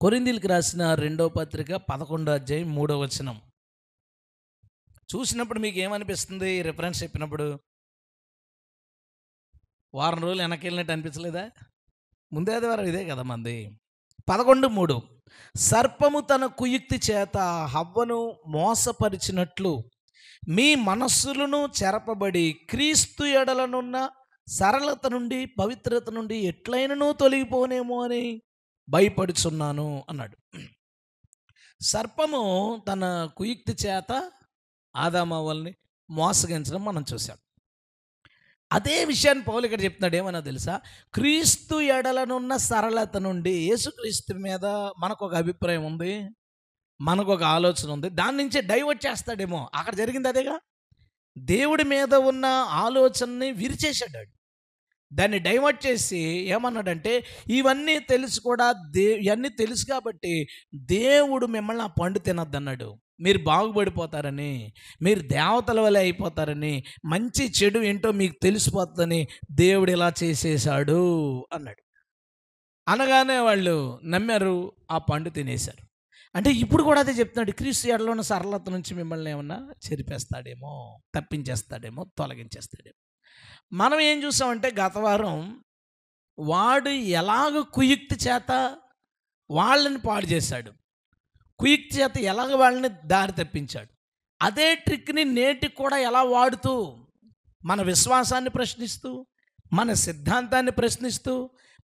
కొరింథీయులకు రాసిన 2వ పత్రిక 11వ అధ్యాయం 3వ వచనం. చూసినప్పుడు మీకు ఏమనిపిస్తుంది? ఈ రిఫరెన్స్ చెప్పినప్పుడు వారం రోజులు వెనక్కి వెళ్ళినట్టు అనిపించలేదా? ముందే ఆదివారం ఇదే కదా మంది. 11:3 సర్పము తన కుయుక్తి చేత హవ్వను మోసపరిచినట్లు మీ మనస్సులను చెరపబడి క్రీస్తు ఎడలనున్న సరళత నుండి పవిత్రత నుండి ఎట్లయినను తొలగిపోనేమో అని భయపడుచున్నాను అన్నాడు. సర్పము తన కుయుక్తి చేత ఆదామవ్వల్ని మోసగించడం మనం చూసాం. అదే విషయాన్ని పౌలు ఇక్కడ చెప్తున్నాడు. ఏమన్నా తెలుసా? క్రీస్తు ఎడలనున్న సరళత నుండి, యేసుక్రీస్తు మీద మనకు ఒక అభిప్రాయం ఉంది, మనకు ఒక ఆలోచన ఉంది, దాని నుంచే డైవర్ట్ చేస్తాడేమో. అక్కడ జరిగింది అదేగా. దేవుడి మీద ఉన్న ఆలోచనని విరిచేశాడు. దాన్ని డైవర్ట్ చేసి ఏమన్నాడంటే, ఇవన్నీ తెలుసు కూడా ఇవన్నీ తెలుసు కాబట్టి దేవుడు మిమ్మల్ని ఆ పండు తినొద్దన్నాడు. మీరు బాగుపడిపోతారని, మీరు దేవతల వలె అయిపోతారని, మంచి చెడు ఏంటో మీకు తెలిసిపోతుందని దేవుడు ఇలా చేసేసాడు అన్నాడు. అనగానే వాళ్ళు నమ్మారు, ఆ పండు తినేశారు. అంటే ఇప్పుడు కూడా అదే చెప్తున్నాడు. క్రీస్తు ఎడలో ఉన్న సరళత నుంచి మిమ్మల్ని ఏమన్నా చెరిపేస్తాడేమో, తప్పించేస్తాడేమో, తొలగించేస్తాడేమో. మనం ఏం చూసామంటే గత వారం వాడు ఎలాగ కుయుక్తి చేత వాళ్ళని పాడు చేశాడు, కుయుక్తి చేత ఎలాగ వాళ్ళని దారి తప్పించాడు, అదే ట్రిక్ని నేటికి కూడా ఎలా వాడుతూ మన విశ్వాసాన్ని ప్రశ్నిస్తూ, మన సిద్ధాంతాన్ని ప్రశ్నిస్తూ,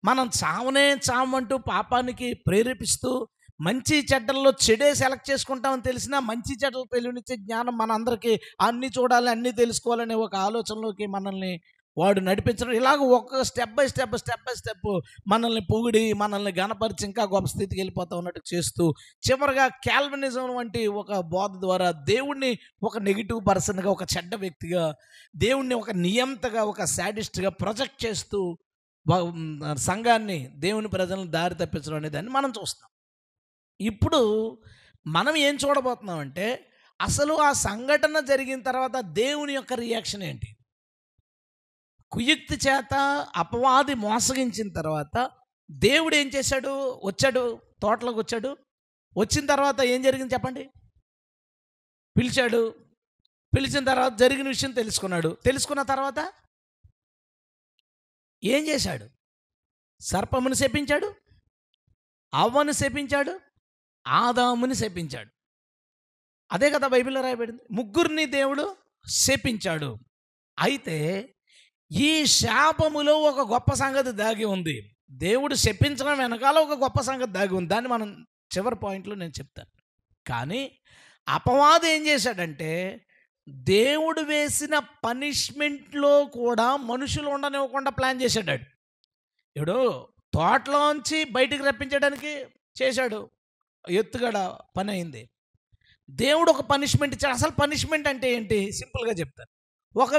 మనం చావనే చావంటూ పాపానికి ప్రేరేపిస్తూ, మంచి చెడ్డల్లో చెడే సెలెక్ట్ చేసుకుంటామని తెలిసినా మంచి చెడ్డలు తెలియనిచ్చే జ్ఞానం మన అందరికీ అన్నీ చూడాలి, అన్నీ తెలుసుకోవాలనే ఒక ఆలోచనలోకి మనల్ని వాడు నడిపించడం. ఇలాగ ఒక స్టెప్ బై స్టెప్ మనల్ని పొగిడి, మనల్ని గణపరిచి ఇంకా గొప్ప స్థితికి వెళ్ళిపోతా ఉన్నట్టు చేస్తూ, చివరిగా క్యాల్వినిజం వంటి ఒక బోధ ద్వారా దేవుణ్ణి ఒక నెగిటివ్ పర్సన్గా, ఒక చెడ్డ వ్యక్తిగా, దేవుణ్ణి ఒక నియంతగా, ఒక శాడిస్ట్గా ప్రొజెక్ట్ చేస్తూ సంఘాన్ని, దేవుని ప్రజలను దారి తప్పించడం అనే దాన్ని మనం చూస్తాం. ఇప్పుడు మనం ఏం చూడబోతున్నామంటే, అసలు ఆ సంఘటన జరిగిన తర్వాత దేవుని యొక్క రియాక్షన్ ఏంటి? కుయుక్తి చేత అపవాది మోసగించిన తర్వాత దేవుడు ఏం చేశాడు? వచ్చాడు, తోటలోకి వచ్చాడు. వచ్చిన తర్వాత ఏం జరిగింది చెప్పండి? పిలిచాడు. పిలిచిన తర్వాత జరిగిన విషయం తెలుసుకున్నాడు. తెలుసుకున్న తర్వాత ఏం చేశాడు? సర్పమును శపించాడు, అవ్వను శపించాడు, ఆదాముని శపించాడు. అదే కదా బైబిల్లో రాయబడింది. ముగ్గురిని దేవుడు శపించాడు. అయితే ఈ శాపములో ఒక గొప్ప సంగతి దాగి ఉంది. దేవుడు శపించడం వెనకాల ఒక గొప్ప సంగతి దాగి ఉంది. దాన్ని మనం చివరి పాయింట్లో నేను చెప్తాను. కానీ అపవాది ఏం చేశాడంటే, దేవుడు వేసిన పనిష్మెంట్లో కూడా మనుషులు ఉండనివ్వకుండా ప్లాన్ చేశాడు. ఇప్పుడు తోటలోంచి బయటికి రప్పించడానికి చేశాడు, ఎత్తుగడ పని అయింది. దేవుడు ఒక పనిష్మెంట్ ఇచ్చాడు. అసలు పనిష్మెంట్ అంటే ఏంటి? సింపుల్గా చెప్తాను. ఒక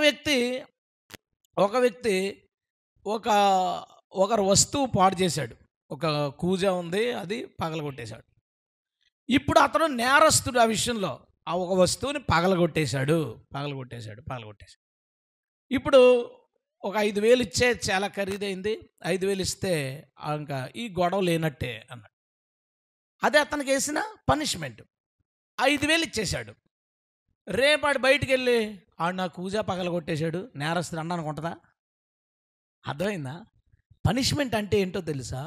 వ్యక్తి ఒకరు వస్తువు పాడు చేశాడు. ఒక కూజ ఉంది, అది పగలగొట్టేశాడు. ఇప్పుడు అతను నేరస్తుడు. ఆ విషయంలో ఆ ఒక వస్తువుని పగలగొట్టేశాడు. ఇప్పుడు ఒక 5,000 ఇచ్చే, చాలా ఖరీదైంది, 5,000 ఇస్తే ఇంకా ఈ గొడవ లేనట్టే అన్నాడు. అదే అతనికి వేసిన పనిష్మెంట్. 5,000 ఇచ్చేశాడు. రేపాడు బయటికి వెళ్ళి ఆడు నా కూజ పగలగొట్టేశాడు, నేరస్తుడు అన్నానికి ఉంటుందా? అర్థమైందా? పనిష్మెంట్ అంటే ఏంటో తెలుసా?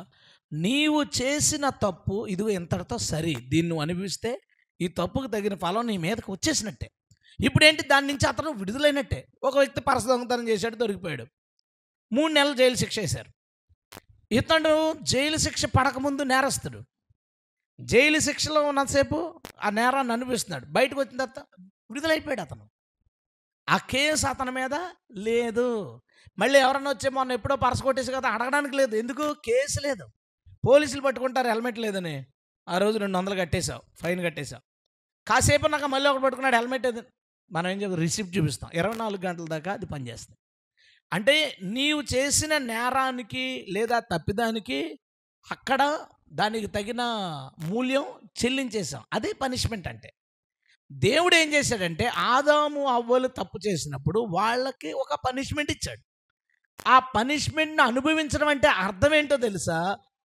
నీవు చేసిన తప్పు ఇదిగో ఇంతటితో సరి, దీన్ని నువ్వు అనుభవిస్తే ఈ తప్పుకు తగిన ఫలం నీ మీదకి వచ్చేసినట్టే. ఇప్పుడు ఏంటి? దాని నుంచి అతను విడుదలైనట్టే. ఒక వ్యక్తి పరస దొంగతనం చేశాడు, దొరికిపోయాడు. 3 నెలలు జైలు శిక్ష వేశారు. ఇతడు జైలు శిక్ష పడకముందు నేరస్తుడు. జైలు శిక్షలో ఉన్నంతసేపు ఆ నేరాన్ని అనుభవిస్తున్నాడు. బయటకు వచ్చిన తర్వాత విడుదలైపోయాడు అతను. ఆ కేసు అతని మీద లేదు. మళ్ళీ ఎవరన్నా వచ్చే మొన్న ఎప్పుడో పరస కొట్టేసి కదా అడగడానికి లేదు. ఎందుకు? కేసు లేదు. పోలీసులు పట్టుకుంటారు హెల్మెట్ లేదని. ఆ రోజు 200 కట్టేశావు, ఫైన్ కట్టేశావు. కాసేపు నాకు మళ్ళీ ఒకటి పట్టుకున్నాడు, హెల్మెట్ ఏది, మనం ఏం చెప్పి రిసిప్ట్ చూపిస్తాం. 24 గంటల దాకా అది పనిచేస్తుంది. అంటే నీవు చేసిన నేరానికి లేదా తప్పిదానికి అక్కడ దానికి తగిన మూల్యం చెల్లించేసాం. అదే పనిష్మెంట్ అంటే. దేవుడు ఏం చేశాడంటే, ఆదాము అవ్వలు తప్పు చేసినప్పుడు వాళ్ళకి ఒక పనిష్మెంట్ ఇచ్చాడు. ఆ పనిష్మెంట్ని అనుభవించడం అంటే అర్థం ఏంటో తెలుసా?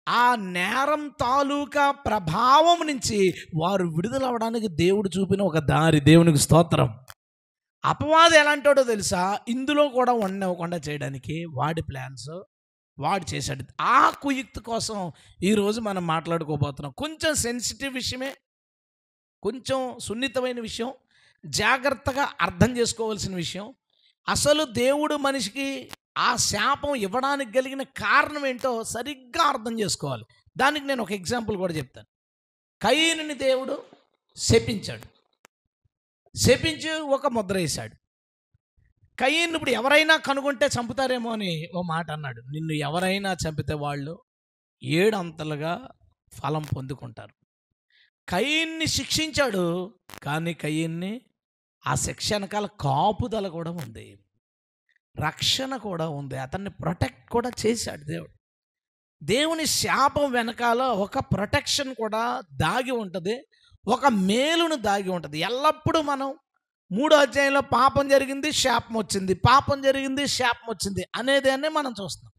ఆ నేరం తాలూకా ప్రభావం నుంచి వారు విడుదలవడానికి దేవుడు చూపిన ఒక దారి. దేవునికి స్తోత్రం. అపవాది ఎలాంటోడో తెలుసా? ఇందులో కూడా ఉండనివ్వకుండా చేయడానికి వాడి ప్లాన్స్ వాడు చేశాడు. ఆ కుయుక్తి కోసం ఈరోజు మనం మాట్లాడుకోబోతున్నాం. కొంచెం సెన్సిటివ్ విషయమే, కొంచెం సున్నితమైన విషయం, జాగ్రత్తగా అర్థం చేసుకోవాల్సిన విషయం. అసలు దేవుడు మనిషికి ఆ శాపం ఇవ్వడానికి కలిగిన కారణం ఏంటో సరిగ్గా అర్థం చేసుకోవాలి. దానికి నేను ఒక ఎగ్జాంపుల్ కూడా చెప్తాను. కయీనుని దేవుడు శపించాడు. శపించి ఒక ముద్ర వేశాడు. కయీను ఇప్పుడు ఎవరైనా కనుగొంటే చంపుతారేమో అని ఓ మాట అన్నాడు. నిన్ను ఎవరైనా చంపితే వాళ్ళు 7 అంతలుగా ఫలం పొందుకుంటారు. కయీన్ని శిక్షించాడు, కానీ కయీన్ని ఆ శిక్ష వెనకాల కాపుదల కూడా ఉంది, రక్షణ కూడా ఉంది, అతన్ని ప్రొటెక్ట్ కూడా చేశాడు దేవుడు. దేవుని శాపం వెనకాల ఒక ప్రొటెక్షన్ కూడా దాగి ఉంటుంది, ఒక మేలును దాగి ఉంటుంది. ఎల్లప్పుడూ మనం 3వ అధ్యాయంలో పాపం జరిగింది శాపం వచ్చింది, పాపం జరిగింది శాపం వచ్చింది అనేదాన్ని మనం చూస్తాం.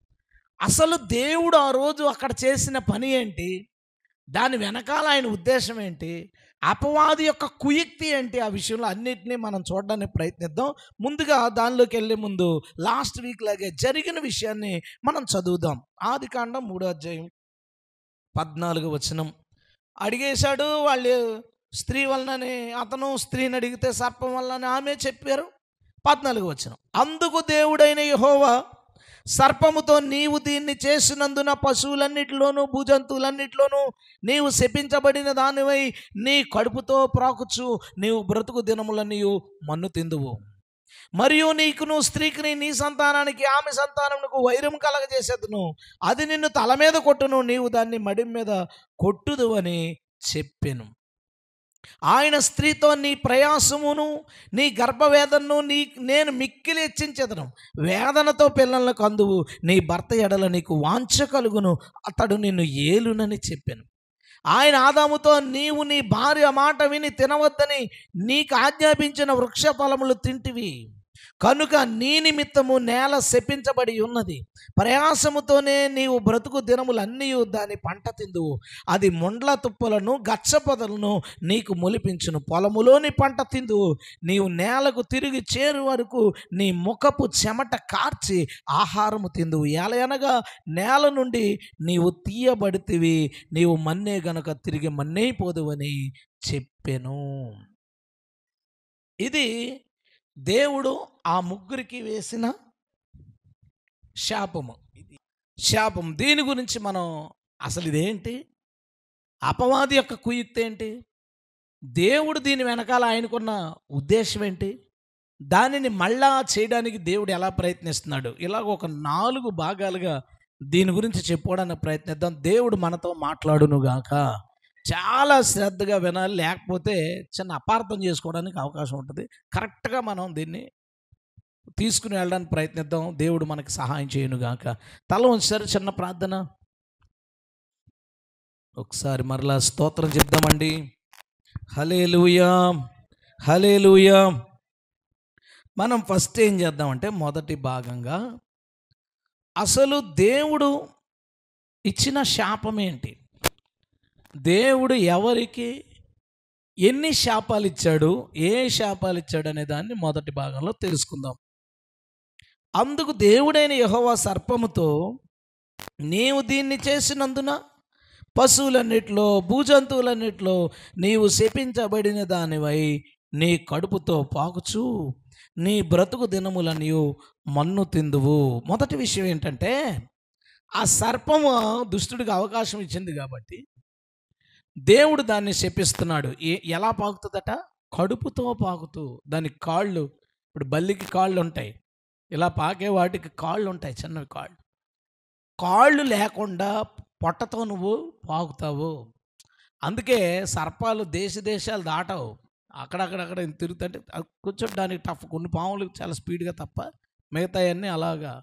అసలు దేవుడు ఆ రోజు అక్కడ చేసిన పని ఏంటి, దాని వెనకాల ఆయన ఉద్దేశం ఏంటి, అపవాది యొక్క కుయుక్తి ఏంటి, ఆ విషయంలో అన్నిటినీ మనం చూడడానికి ప్రయత్నిద్దాం. ముందుగా దానిలోకి వెళ్ళే ముందు లాస్ట్ వీక్ లాగే జరిగిన విషయాన్ని మనం చదువుదాం. ఆదికాండం 3వ అధ్యాయం 14వ వచనం. అడిగేశాడు, వాళ్ళు స్త్రీ వలనని అతను స్త్రీని అడిగితే సర్పం వలనని ఆమె చెప్పారు. 14వ వచనం. అందుకు దేవుడైన యెహోవా సర్పముతో, నీవు దీన్ని చేసినందున పశువులన్నిటిలోనూ భూజంతువులన్నిటిలోనూ నీవు శపించబడిన దానివై నీ కడుపుతో ప్రాకుచు నీవు బ్రతుకు దినములన్నీ మన్ను తిందువు. మరియు నీకును స్త్రీకిని నీ సంతానానికి ఆమె సంతానమునకు వైరం కలగజేసేదును. అది నిన్ను తల మీద కొట్టును, నీవు దాన్ని మడి మీద కొట్టుదు అని చెప్పెను. ఆయన స్త్రీతో, నీ ప్రయాసమును నీ గర్భవేదనను నేను మిక్కిలి హెచ్చించెదను, వేదనతో పిల్లలను కందువు, నీ భర్త ఎడల నీకు వాంఛ కలుగును, అతడు నిన్ను ఏలునని చెప్పాను. ఆయన ఆదాముతో, నీవు నీ భార్య మాట విని తినవద్దని నీకు ఆజ్ఞాపించిన వృక్ష ఫలములు తింటివి కనుక నీ నిమిత్తము నేల శపించబడి ఉన్నది, ప్రయాసముతోనే నీవు బ్రతుకు దినములన్నీ దాని పంట తిందువు. అది ముండ్ల తుప్పలను గచ్చ పొదలను నీకు మొలిపించును, పొలములోని పంట తిందువు. నీవు నేలకు తిరిగి చేరు వరకు నీ ముఖపు చెమట కార్చి ఆహారము తిందువు. ఎలయనగా నేల నుండి నీవు తీయబడితివి, నీవు మన్నే గనుక తిరిగి మన్నైపోదువని చెప్పెను. ఇది దేవుడు ఆ ముగ్గురికి వేసిన శాపము. ఇది శాపం. దీని గురించి మనం అసలు ఇదేంటి, అపవాది యొక్క కుయుక్తి ఏంటి, దేవుడు దీని వెనకాల ఆయనకున్న ఉద్దేశం ఏంటి, దానిని మళ్ళా చేయడానికి దేవుడు ఎలా ప్రయత్నిస్తున్నాడు, ఇలాగ ఒక 4 భాగాలుగా దీని గురించి చెప్పుకోవడానికి ప్రయత్నిద్దాం. దేవుడు మనతో మాట్లాడునుగాక. చాలా శ్రద్ధగా వినాలి, లేకపోతే చిన్న అపార్థం చేసుకోవడానికి అవకాశం ఉంటుంది. కరెక్ట్గా మనం దీన్ని తీసుకుని వెళ్ళడానికి ప్రయత్నిద్దాం. దేవుడు మనకి సహాయం చేయనుగాక. తల ఉంచారు, చిన్న ప్రార్థన. ఒకసారి మరలా స్తోత్రం చెప్దామండి. హల్లెలూయా, హల్లెలూయా. మనం ఫస్ట్ ఏం చేద్దామంటే, మొదటి భాగంగా అసలు దేవుడు ఇచ్చిన శాపం ఏంటి, దేవుడు ఎవరికి ఎన్ని శాపాలు ఇచ్చాడు, ఏ శాపాలు ఇచ్చాడు అనే దాన్ని మొదటి భాగంలో తెలుసుకుందాం. అందుకు దేవుడైన యెహోవా సర్పముతో, నీవు దీన్ని చేసినందున పశువులన్నిటిలో భూజంతువులన్నిటిలో నీవు శపించబడిన దానివై నీ కడుపుతో పాకుచు నీ బ్రతుకు దినములని మన్ను తిందువు. మొదటి విషయం ఏంటంటే, ఆ సర్పము దుష్టుడికి అవకాశం ఇచ్చింది కాబట్టి దేవుడు దాన్ని శపిస్తున్నాడు. ఎలా పాకుతుందట, కడుపుతో పాకుతూ. దానికి కాళ్ళు, ఇప్పుడు బల్లికి కాళ్ళు ఉంటాయి, ఇలా పాకే వాటికి కాళ్ళు ఉంటాయి, చిన్నవి కాళ్ళు. కాళ్ళు లేకుండా పొట్టతో నువ్వు పాకుతావు. అందుకే సర్పాలు దేశాలు దాటవు, అక్కడక్కడక్కడ తిరుగుతుంటే కూర్చోడానికి టఫ్. కొన్ని పాములు చాలా స్పీడ్గా తప్ప మిగతాయన్నీ అలాగా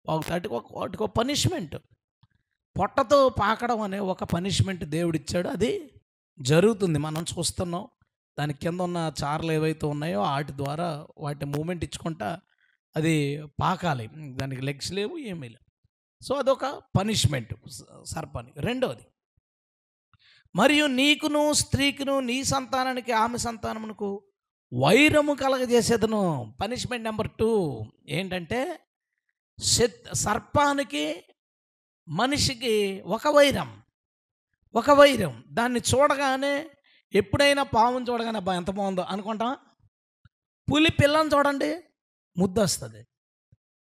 పాకుతాయి. వాటికి ఒక పనిష్మెంట్, పొట్టతో పాకడం అనే ఒక పనిష్మెంట్ దేవుడిచ్చాడు. అది జరుగుతుంది, మనం చూస్తున్నాం. దాని కింద ఉన్న చారలు ఏవైతే ఉన్నాయో వాటి ద్వారా వాటి మూమెంట్ ఇచ్చుకుంటా అది పాకాలి. దానికి లెగ్స్ లేవు, ఏమీ లేవు. సో అదొక పనిష్మెంట్ సర్పానికి. రెండవది, మరియు నీకును స్త్రీకును నీ సంతానానికి ఆమె సంతానమునకు వైరము కలగజేసేదను. పనిష్మెంట్ నెంబర్ 2 ఏంటంటే సర్పానికి మనిషికి ఒక వైరం. దాన్ని చూడగానే, ఎప్పుడైనా పాముని చూడగానే అబ్బా ఎంత బాగుందో అనుకుంటాం. పులి పిల్లని చూడండి, ముద్దు వస్తుంది.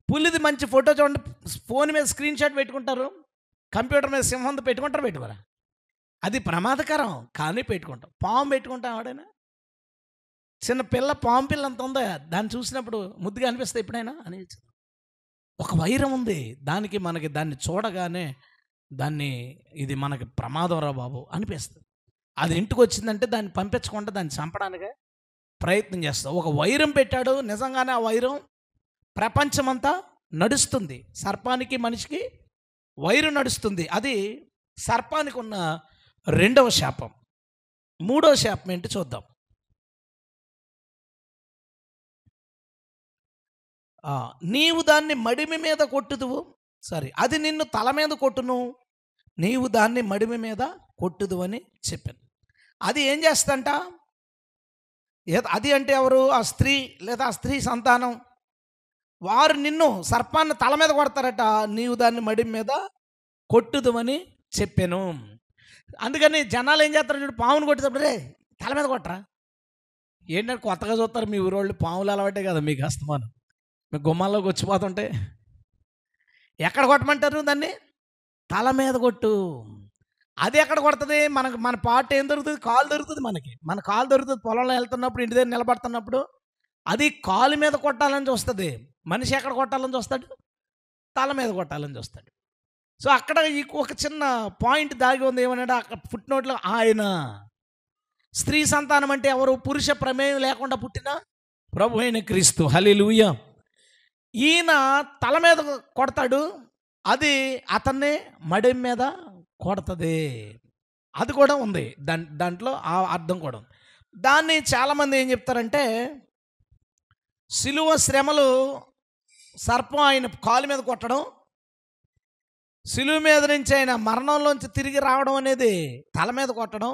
పులిది మంచి ఫోటో చూడండి, ఫోన్ మీద స్క్రీన్ షాట్ పెట్టుకుంటారు, కంప్యూటర్ మీద సింహంతో పెట్టుకోరా. అది ప్రమాదకరం, కానీ పెట్టుకుంటాం. పాము పెట్టుకుంటాం ఎవడైనా? చిన్న పిల్ల, పాము పిల్ల అంత ఉందా, దాన్ని చూసినప్పుడు ముద్దుగా అనిపిస్తుంది ఎప్పుడైనా అని. ఒక వైరం ఉంది దానికి, మనకి దాన్ని చూడగానే ఇది మనకి ప్రమాదం రా బాబు అనిపిస్తుంది. అది ఇంటికి వచ్చిందంటే దాన్ని పంపించకుండా దాన్ని చంపడానికి ప్రయత్నం చేస్తాం. ఒక వైరం పెట్టాడు, నిజంగానే ఆ వైరం ప్రపంచమంతా నడుస్తుంది. సర్పానికి మనిషికి వైరం నడుస్తుంది. అది సర్పానికి ఉన్న రెండవ శాపం. మూడవ శాపం ఏంటి చూద్దాం. నీవు దాన్ని మడిమి మీద కొట్టుదువు, అది నిన్ను తల మీద కొట్టును, నీవు దాన్ని మడిమి మీద కొట్టుదు అని చెప్పాను. అది ఏం చేస్తంట? అది అంటే ఎవరు? ఆ స్త్రీ లేదా ఆ స్త్రీ సంతానం. వారు నిన్ను సర్పాన్ని తల మీద కొడతారట, నీవు దాన్ని మడిమి మీద కొట్టుదు అని చెప్పాను. అందుకని జనాలు ఏం చేస్తారు చూడు, పామును కొట్టేటప్పుడే తల మీద కొట్టరా. ఏంటంటే కొత్తగా చూస్తారు మీ ఊరోళ్ళు, పాములు అలవాటే కదా మీకు అస్తమానం, మీ గుమ్మాల్లోకి వచ్చిపోతుంటే. ఎక్కడ కొట్టమంటారు దాన్ని? తల మీద కొట్టు. అది ఎక్కడ కొడుతుంది? మన పార్ట్ ఏం దొరుకుతుంది? కాలు దొరుకుతుంది. మన కాలు దొరుకుతుంది. పొలంలో వెళ్తున్నప్పుడు, ఇంటి దగ్గర నిలబడుతున్నప్పుడు అది కాలు మీద కొట్టాలని చూస్తుంది. మనిషి ఎక్కడ కొట్టాలని చూస్తాడు? తల మీద కొట్టాలని చూస్తాడు. సో అక్కడ ఒక చిన్న పాయింట్ దాగి ఉంది. ఏమన్నాడు అక్కడ ఫుట్ నోట్లో? ఆయన స్త్రీ సంతానం అంటే ఎవరు? పురుష ప్రమేయం లేకుండా పుట్టిన ప్రభు అయిన క్రీస్తు. హల్లెలూయా. ఈయన తల మీద కొడతాడు, అది అతన్ని మడి మీద కొడుతుంది. అది కూడా ఉంది దాంట్లో ఆ అర్థం కూడా ఉంది. దాన్ని చాలామంది ఏం చెప్తారంటే, సిలువ శ్రమలు సర్పం ఆయన కాలు మీద కొట్టడం, సిలువ మీద నుంచి ఆయన మరణంలోంచి తిరిగి రావడం అనేది తల మీద కొట్టడం,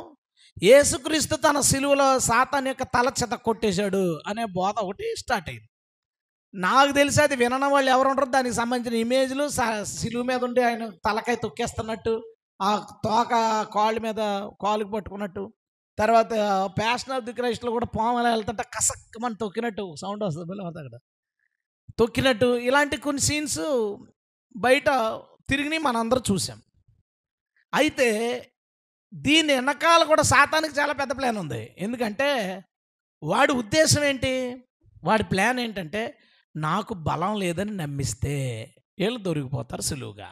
యేసుక్రీస్తు తన సిలువలో సాతాన్ యొక్క తల చెత కొట్టేశాడు అనే బోధ ఒకటి స్టార్ట్ అయింది. నాకు తెలిసి అది వినడం వాళ్ళు ఎవరు ఉంటారు, దానికి సంబంధించిన ఇమేజ్లు సిలువ మీద ఉండి ఆయన తలకాయ తొక్కేస్తున్నట్టు, ఆ తోక కాళ్ళ మీద కాలుకి పట్టుకున్నట్టు, తర్వాత ప్యాషన్ ఆఫ్ ది క్రైస్ట్లో కూడా పాము అలా వెళ్తుంటే కసక్కమని తొక్కినట్టు సౌండ్ వస్తుంది పిల్లలు అక్కడ తొక్కినట్టు, ఇలాంటి కొన్ని సీన్స్ బయట తిరిగి మనందరూ చూసాం. అయితే దీని వెనకాల కూడా సాతానికి చాలా పెద్ద ప్లాన్ ఉంది. ఎందుకంటే వాడి ఉద్దేశం ఏంటి, వాడి ప్లాన్ ఏంటంటే, నాకు బలం లేదని నమ్మిస్తే వీళ్ళు దొరికిపోతారు సులువుగా.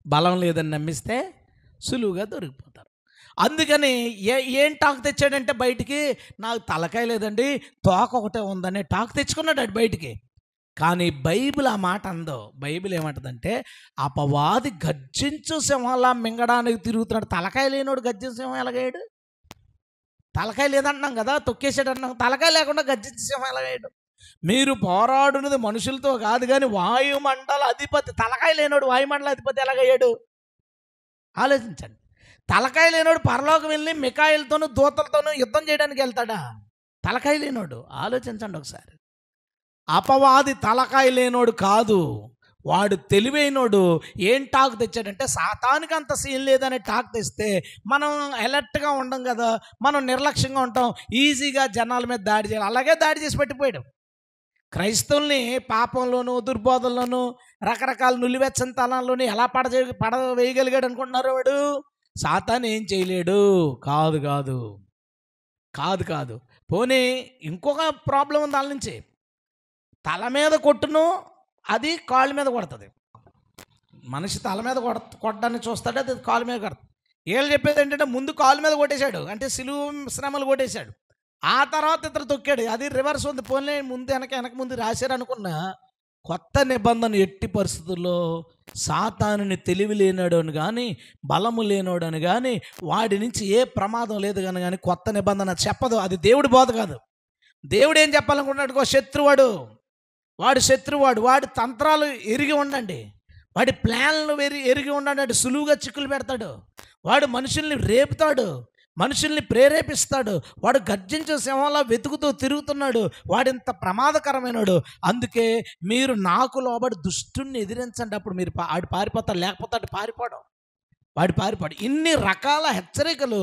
బలం లేదని నమ్మిస్తే సులువుగా దొరికిపోతారు. అందుకని ఏం టాక్ తెచ్చాడంటే బయటికి, నాకు తలకాయ లేదండి తోక ఒకటే ఉందనే టాక్ తెచ్చుకున్నాడు అటు బయటికి. కానీ బైబిల్ ఆ మాట అందో. బైబిల్ ఏమంటుందంటే, అపవాది గర్జించు సింహంలా మింగడానికి తిరుగుతున్నాడు. తలకాయ లేనోడు గర్జించు సింహం ఎలాగేయడు? తలకాయ లేదంటున్నాం కదా, తొక్కేసాడు అంటున్నాం. తలకాయ లేకుండా గర్జించు సింహం ఎలాగేయడు? మీరు పోరాడునది మనుషులతో కాదు కానీ వాయుమండల అధిపతి. తలకాయ లేనోడు వాయుమండల అధిపతి ఎలాగయ్యాడు? ఆలోచించండి. తలకాయ లేనోడు పరలోకం వెళ్ళి మికాయిలతోనూ దూతలతోనూ యుద్ధం చేయడానికి వెళ్తాడా? తలకాయ లేనోడు. ఆలోచించండి ఒకసారి. అపవాది తలకాయ లేనోడు కాదు, వాడు తెలివైనోడు. ఏం టాక్ తెచ్చాడంటే, సాతానికి అంత సీన్ లేదనే టాక్ తెస్తే మనం అలర్ట్గా ఉండం కదా, మనం నిర్లక్ష్యంగా ఉంటాం, ఈజీగా జనాల మీద దాడి చేయాలి. అలాగే దాడి చేసి పెట్టిపోయాడు. క్రైస్తవుల్ని పాపంలోనూ దుర్బోధంలోనూ రకరకాల నులివెచ్చని తనాల్లోనూ ఎలా పడవేయగలిగాడు అనుకుంటున్నారు? వాడు సాతాను ఏం చేయలేడు. కాదు కాదు కాదు కాదు పోనీ ఇంకొక ప్రాబ్లం ఉంది దాని నుంచి. తల మీద కొట్టును, అది కాళ్ళ మీద కొడుతుంది. మనిషి తల మీద కొట్టడానికి చూస్తాడు, అది కాళ్ళ మీద కొడుతుంది. వీళ్ళు చెప్పేది ఏంటంటే, ముందు కాళ్ళ మీద కొట్టేశాడు, అంటే సిలువ శ్రమలు కొట్టేశాడు, ఆ తర్వాత ఇతరు తొక్కాడు. అది రివర్స్ ఉంది. పోనీ ముందు వెనక ముందు రాశారు అనుకున్న కొత్త నిబంధన ఎట్టి పరిస్థితుల్లో సాతానుని తెలివి లేనాడు అని కానీ, బలము లేనోడు అని కానీ, వాడి నుంచి ఏ ప్రమాదం లేదు కానీ కొత్త నిబంధన చెప్పదు. అది దేవుడి బోధ కాదు. దేవుడు ఏం చెప్పాలనుకున్నాడు? శత్రువాడు, వాడు శత్రువాడు, వాడి తంత్రాలు ఎరిగి ఉండండి, వాడి ప్లాన్లు ఎరిగి ఉన్నాడు. సులువుగా చిక్కులు పెడతాడు. వాడు మనుషుల్ని రేపుతాడు, మనుషుల్ని ప్రేరేపిస్తాడు. వాడు గర్జించే సింహంలా వెతుకుతూ తిరుగుతున్నాడు. వాడింత ప్రమాదకరమైనడు. అందుకే మీరు నాకు లోబడి దుష్టుణ్ణి ఎదిరించండి. అప్పుడు మీరు ఆడు పారిపోతాడు, లేకపోతే ఆడు పారిపోడు. ఇన్ని రకాల హెచ్చరికలు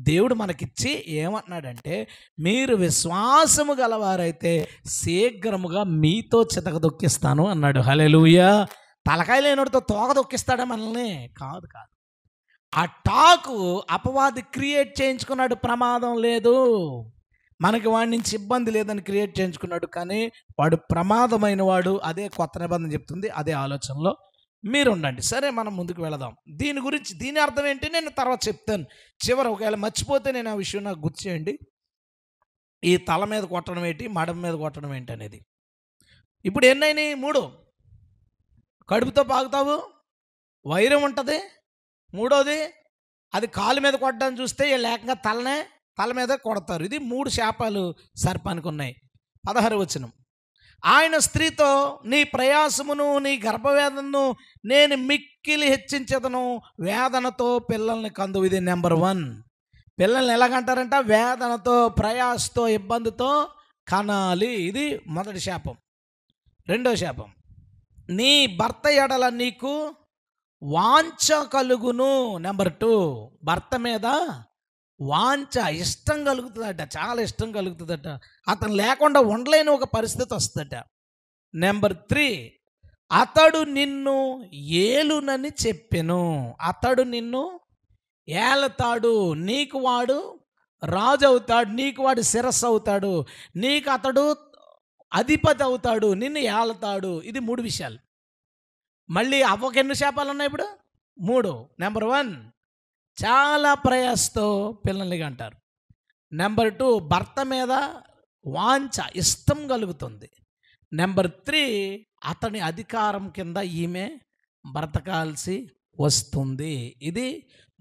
దేవుడు మనకిచ్చి ఏమంటున్నాడంటే, మీరు విశ్వాసము గలవారైతే శీఘ్రముగా మీతో చితకదొక్కిస్తాను అన్నాడు. హల్లెలూయా. తలకాయ లేనోడితో తోక దొక్కిస్తాడా మనల్ని? కాదు. ఆ టాకు అపవాది క్రియేట్ చేయించుకున్నాడు. ప్రమాదం లేదు, మనకి వాడి నుంచి ఇబ్బంది లేదని క్రియేట్ చేయించుకున్నాడు. కానీ వాడు ప్రమాదమైన వాడు. అదే కొత్త నిబంధన చెప్తుంది. అదే ఆలోచనలో మీరు ఉండండి. సరే, మనం ముందుకు వెళదాం. దీని అర్థం ఏంటి నేను తర్వాత చెప్తాను. ఒకవేళ మర్చిపోతే నేను ఆ విషయం నాకు గుర్తు చేయండి. ఈ తల మీద కొట్టడం ఏంటి, మడం మీద కొట్టడం ఏంటి అనేది. ఇప్పుడు ఎన్నైనాయి? 3. కడుపుతో పాకుతావు, వైరం ఉంటుంది. 3వది, అది కాలు మీద కొట్టడానికి చూస్తే లేకంగా తల మీద కొడతారు. ఇది 3 శాపాలు సర్పానికి ఉన్నాయి. 16వ వచనం, ఆయన స్త్రీతో, నీ ప్రయాసమును నీ గర్భవేదనను నేను మిక్కిలి హెచ్చించదను, వేదనతో పిల్లల్ని కందువు. ఇది నెంబర్ 1. పిల్లల్ని ఎలాగంటారంట? వేదనతో, ప్రయాసతో, ఇబ్బందితో కనాలి. ఇది మొదటి శాపం. 2వ శాపం, నీ భర్త ఎడల నీకు వాంఛ కలుగును. నెంబర్ 2, భర్త మీద వాంఛ, ఇష్టం కలుగుతుందట, చాలా ఇష్టం కలుగుతుందట. అతను లేకుండా ఉండలేని ఒక పరిస్థితి వస్తుందట. నెంబర్ 3, అతడు నిన్ను ఏలునని చెప్పెను. అతడు నిన్ను ఏలతాడు, నీకు వాడు రాజు అవుతాడు, నీకు వాడు శిరస్సు అవుతాడు, నీకు అతడు అధిపతి అవుతాడు, నిన్ను ఏలతాడు. ఇది 3 విషయాలు. మళ్ళీ అవ్వకి ఎన్ని శాపాలు ఉన్నాయి ఇప్పుడు? 3. నెంబర్ 1, చాలా ప్రయాసతో పిల్లల్ని అంటారు. నెంబర్ 2, భర్త మీద వాంఛ, ఇష్టం కలుగుతుంది. నెంబర్ 3, అతని అధికారం కింద ఈమె బ్రతకాల్సి వస్తుంది. ఇది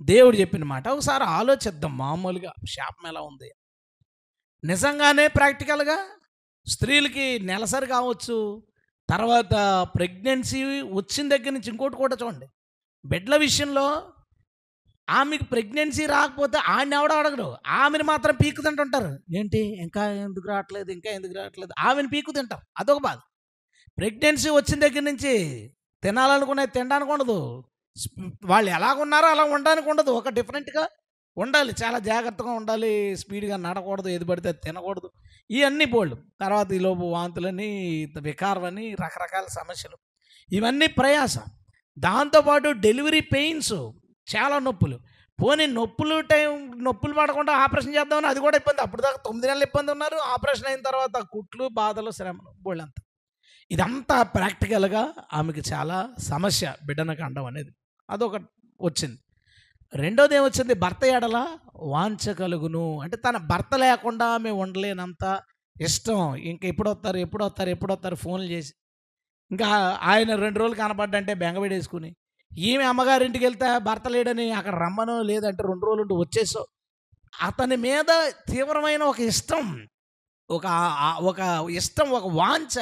దేవుడు చెప్పిన మాట. ఒకసారి ఆలోచిద్దాం. మామూలుగా శాపం ఎలా ఉంది నిజంగానే ప్రాక్టికల్గా. స్త్రీలకి నెలసరి కావచ్చు, తర్వాత ప్రెగ్నెన్సీ వచ్చిన దగ్గర నుంచి ఇంకోటి కూడా చూడండి. బిడ్డల విషయంలో ఆమెకు ప్రెగ్నెన్సీ రాకపోతే ఆయన ఎవడో అడగడు, ఆమెను మాత్రం పీకు తింటుంటారు. ఏంటి ఇంకా ఎందుకు రావట్లేదు, ఆమెను పీకు తింటారు. అదొక బాధ. ప్రెగ్నెన్సీ వచ్చిన దగ్గర నుంచి తినాలనుకునేది తినడానికి ఉండదు. వాళ్ళు ఎలాగున్నారో అలా ఉండడానికి ఉండదు. ఒక డిఫరెంట్గా ఉండాలి, చాలా జాగ్రత్తగా ఉండాలి, స్పీడ్గా నడకూడదు, ఏది పడితే అది తినకూడదు. ఇవన్నీ బోల్డ్. తర్వాత ఈలోపు వాంతులని, వికారమని, రకరకాల సమస్యలు, ఇవన్నీ ప్రయాస. దాంతోపాటు డెలివరీ పెయిన్స్, చాలా నొప్పులు. పోనీ నొప్పులు పడకుండా ఆపరేషన్ చేద్దామని అది కూడా ఇబ్బంది. అప్పుడు దాకా 9 నెలలు ఇబ్బంది ఉన్నారు. ఆపరేషన్ అయిన తర్వాత కుట్లు, బాధలు, శ్రమలు, బోళ్ళంతా. ఇదంతా ప్రాక్టికల్గా ఆమెకి చాలా సమస్య, బిడ్డను కండం అనేది. అదొక వచ్చింది. 2వది ఏమొచ్చింది? భర్త ఎడల వాంఛ కలుగును. అంటే తన భర్త లేకుండా ఆమె ఉండలేనంత ఇష్టం. ఇంకా ఎప్పుడొస్తారు ఫోన్లు చేసి, ఇంకా ఆయన 2 రోజులు కనపడ్డంటే బెంగపెట్టేసుకుని, ఈమె అమ్మగారింటికి వెళ్తే భర్త లేడని అక్కడ రమ్మనో, లేదంటే 2 రోజులు ఉండి వచ్చేసో. అతని మీద తీవ్రమైన ఒక ఇష్టం, ఒక వాంఛ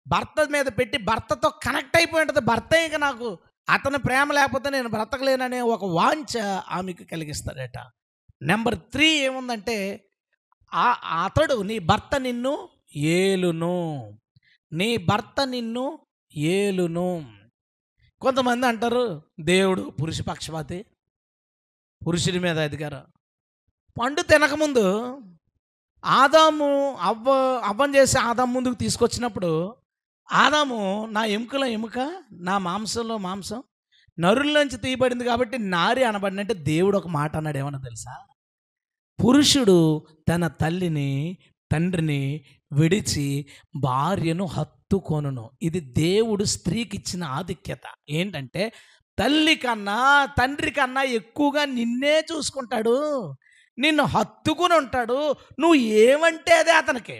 భర్త మీద పెట్టి భర్తతో కనెక్ట్ అయిపోయి ఉంటుంది. భర్త ఇంకా నాకు అతని ప్రేమ లేకపోతే నేను బ్రతకలేననే ఒక వాంఛ ఆమెకు కలిగిస్తాడట. నెంబర్ 3 ఏముందంటే, అతడు నీ భర్త నిన్ను ఏలును. కొంతమంది అంటారు దేవుడు పురుష పక్షపాతి, పురుషుడి మీద అధికారం. పండు తినకముందు ఆదాము అవ్వని చేసి ఆదాము ముందుకు తీసుకొచ్చినప్పుడు, ఆదాము నా ఎముకలో ఎముక, నా మాంసంలో మాంసం, నరుల్లోంచి తీయబడింది కాబట్టి నారి అనబడినంటే దేవుడు ఒక మాట అన్నాడు. ఏమన్నా తెలుసా? పురుషుడు తన తల్లిని తండ్రిని విడిచి భార్యను హత్తుకొనును. ఇది దేవుడు స్త్రీకి ఇచ్చిన ఆధిక్యత. ఏంటంటే తల్లి కన్నా తండ్రి కన్నా ఎక్కువగా నిన్నే చూసుకుంటాడు, నిన్ను హత్తుకుని ఉంటాడు. నువ్వు ఏమంటే అదే అతనికి.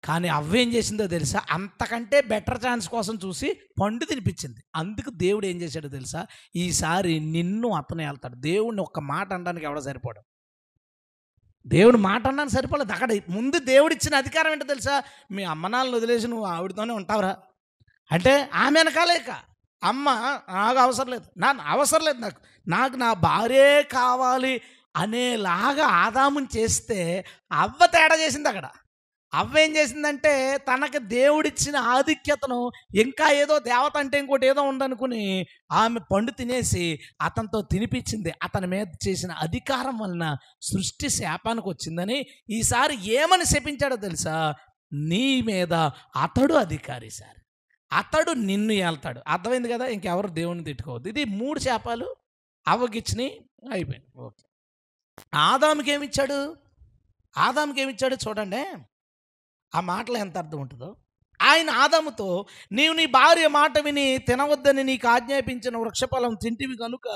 కానీ అవ్వేం చేసిందో తెలుసా? అంతకంటే బెటర్ ఛాన్స్ కోసం చూసి పండు తినిపించింది. అందుకు దేవుడు ఏం చేశాడో తెలుసా? ఈసారి నిన్ను అతను వెళ్తాడు. దేవుడిని ఒక్క మాట అనడానికి ఎవడో సరిపోడు. దేవుడు మాట అన్నాను సరిపోలేదు. అక్కడ ముందు దేవుడు ఇచ్చిన అధికారం ఏంటో తెలుసా? మీ అమ్మనాలను వదిలేసి నువ్వు ఆవిడతోనే ఉంటావురా అంటే ఆమె వెనకాలేక అమ్మ నాకు అవసరం లేదు, అవసరం లేదు, నాకు నా భార్యే కావాలి అనేలాగా ఆదాముని చేస్తే అవ్వ తేడా చేసింది అక్కడ. అవ్వ ఏం చేసిందంటే తనకు దేవుడిచ్చిన ఆధిక్యతను ఇంకా ఏదో దేవత అంటే ఇంకోటి ఏదో ఉందనుకుని ఆమె పండు తినేసి అతనితో తినిపించింది. అతని మీద చేసిన అధికారం వలన సృష్టి శాపానికి వచ్చిందని ఈసారి ఏమని శపించాడో తెలుసా? నీ మీద అతడు అధికారి సార్, అతడు నిన్ను ఏళ్తాడు. అర్థమైంది కదా, ఇంకెవరు దేవుని తిట్టుకోవద్దు. ఇది 3 శాపాలు అవ్వకిచ్చినాయి, అయిపోయింది. ఓకే. ఆదాముకి ఏమిచ్చాడు చూడండి, ఆ మాటలో ఎంత అర్థం ఉంటుందో. ఆయన ఆదాముతో, నీవు నీ భార్య మాట విని తినవద్దని నీకు ఆజ్ఞాపించిన వృక్షఫలం తింటివి కనుక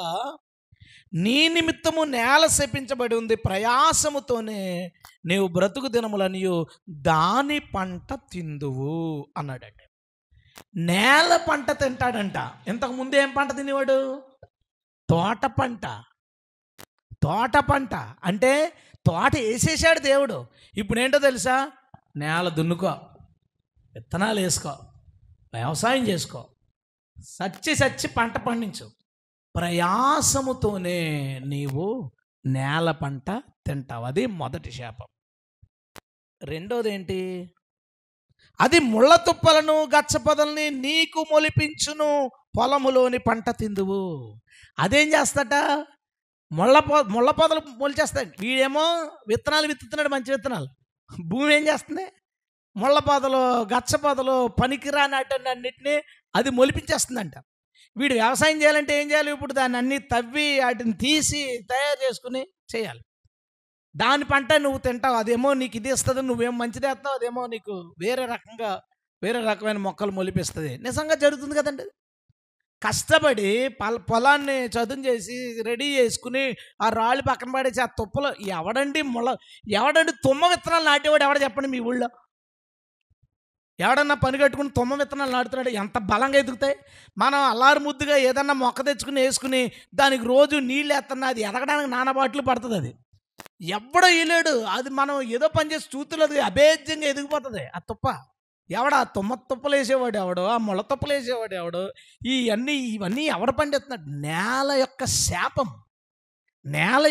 నీ నిమిత్తము నేల శపించబడి ఉంది, ప్రయాసముతోనే నీవు బ్రతుకు దినములనియు దాని పంట తిందువు అన్నాడంటే. నేల పంట తింటాడంట. ఇంతకుముందు ఏం పంట తినేవాడు? తోట పంట అంటే తోట వేసేసాడు దేవుడు. ఇప్పుడు ఏంటో తెలుసా? నేల దున్నుకో, విత్తనాలు వేసుకో, వ్యవసాయం చేసుకో, సచ్చి పంట పండించు, ప్రయాసముతోనే నీవు నేల పంట తింటావు. అది మొదటి శాపం. రెండోది ఏంటి? అది ముళ్ళ తుప్పలను గచ్చపొదల్ని నీకు మొలిపించును, పొలములోని పంట తిందువు. అదేం చేస్తాట? ముళ్ళ పొదలు మొలిచేస్తాడు. వీడేమో విత్తనాలు విత్తుతున్నాడు, మంచి విత్తనాలు. భూమి ఏం చేస్తుంది? ముళ్ళ పొదలు, గచ్చ పొదలు, పనికిరాని అన్నిటినీ అది మొలిపించేస్తుందంట. వీడు వ్యవసాయం చేయాలంటే ఏం చేయాలి? ఇప్పుడు దాన్ని అన్ని తవ్వి వాటిని తీసి తయారు చేసుకుని చేయాలి. దాని పంట నువ్వు తింటావు, అదేమో నీకు ఇది ఇస్తుంది, నువ్వేమో మంచిది వేస్తావు, అదేమో నీకు వేరే రకమైన మొక్కలు మొలిపిస్తుంది. నిజంగా జరుగుతుంది కదండి. కష్టపడి పొలాన్ని చదును చేసి రెడీ చేసుకుని ఆ రాళ్ళు పక్కన పడేసి ఆ తుప్పలో ఎవడండి తుమ్మ విత్తనాలు నాటేవాడు? ఎవడ చెప్పండి మీ ఊళ్ళో? ఎవడన్నా పని కట్టుకుని తుమ్మ విత్తనాలు నాటుతున్నాడు? ఎంత బలంగా ఎదుగుతాయి. మనం అల్లారు ముద్దుగా ఏదన్నా మొక్క తెచ్చుకుని వేసుకుని దానికి రోజు నీళ్ళు వేస్తున్నా అది ఎదగడానికి నానా బాటలు పడుతుంది. అది ఎవడో వేయలేడు. అది మనం ఏదో పని చేసి చూతులు అది అభేద్యంగా ఎదిగిపోతుంది ఆ తుప్ప. ఎవడ ఆ తుప్పలు వేసేవాడు ఎవడో, ఆ ముళ్ళ తుప్పలు వేసేవాడు ఎవడో, ఇవన్నీ ఎవడ పండిస్తున్నాడు? నేల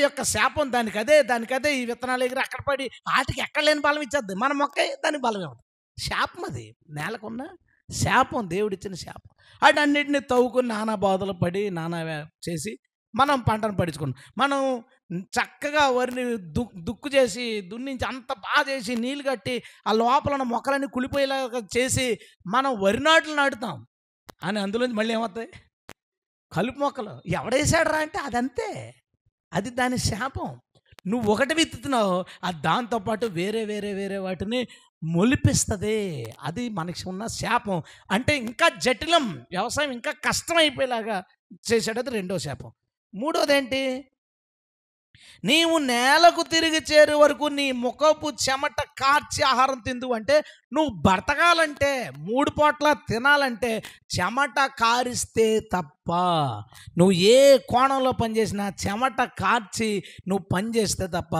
యొక్క శాపం. దానికదే ఈ విత్తనాలు ఎగిరి అక్కడ పడి వాటికి ఎక్కడ లేని బలం ఇచ్చేద్ది. మన మొక్క దానికి బలం ఇవ్వదు. శాపం అది, నేలకున్న శాపం, దేవుడిచ్చిన శాపం. వాటన్నిటిని తవ్వుకుని నానా బాధలు పడి నానా చేసి మనం పంటను పండించుకున్నాం. మనం చక్కగా వరిని దుక్కు చేసి దున్నించి అంత బాగా చేసి నీళ్ళు కట్టి ఆ లోపల ఉన్న మొక్కలన్నీ కులిపోయేలాగా చేసి మనం వరి నాట్లు నాటుతాం అని అందులోంచి మళ్ళీ ఏమవుతాయి? కలుపు మొక్కలు. ఎవడేసాడు రా అంటే అదంతే, అది దాని శాపం. నువ్వు ఒకటి విత్తుతున్నావు, అది దాంతోపాటు వేరే వాటిని మొలిపిస్తుంది. అది మనకి ఉన్న శాపం. అంటే ఇంకా జటిలం, వ్యవసాయం ఇంకా కష్టమైపోయేలాగా చేసాడు. అది రెండో శాపం. మూడోది ఏంటి? నీవు నేలకు తిరిగి చేరే వరకు నీ ముఖపు చెమట కార్చి ఆహారం తిందు. అంటే నువ్వు బ్రతకాలంటే, 3 పూట్ల తినాలంటే చెమట కారిస్తే తప్ప, నువ్వు ఏ కోణంలో పనిచేసినా చెమట కార్చి నువ్వు పనిచేస్తే తప్ప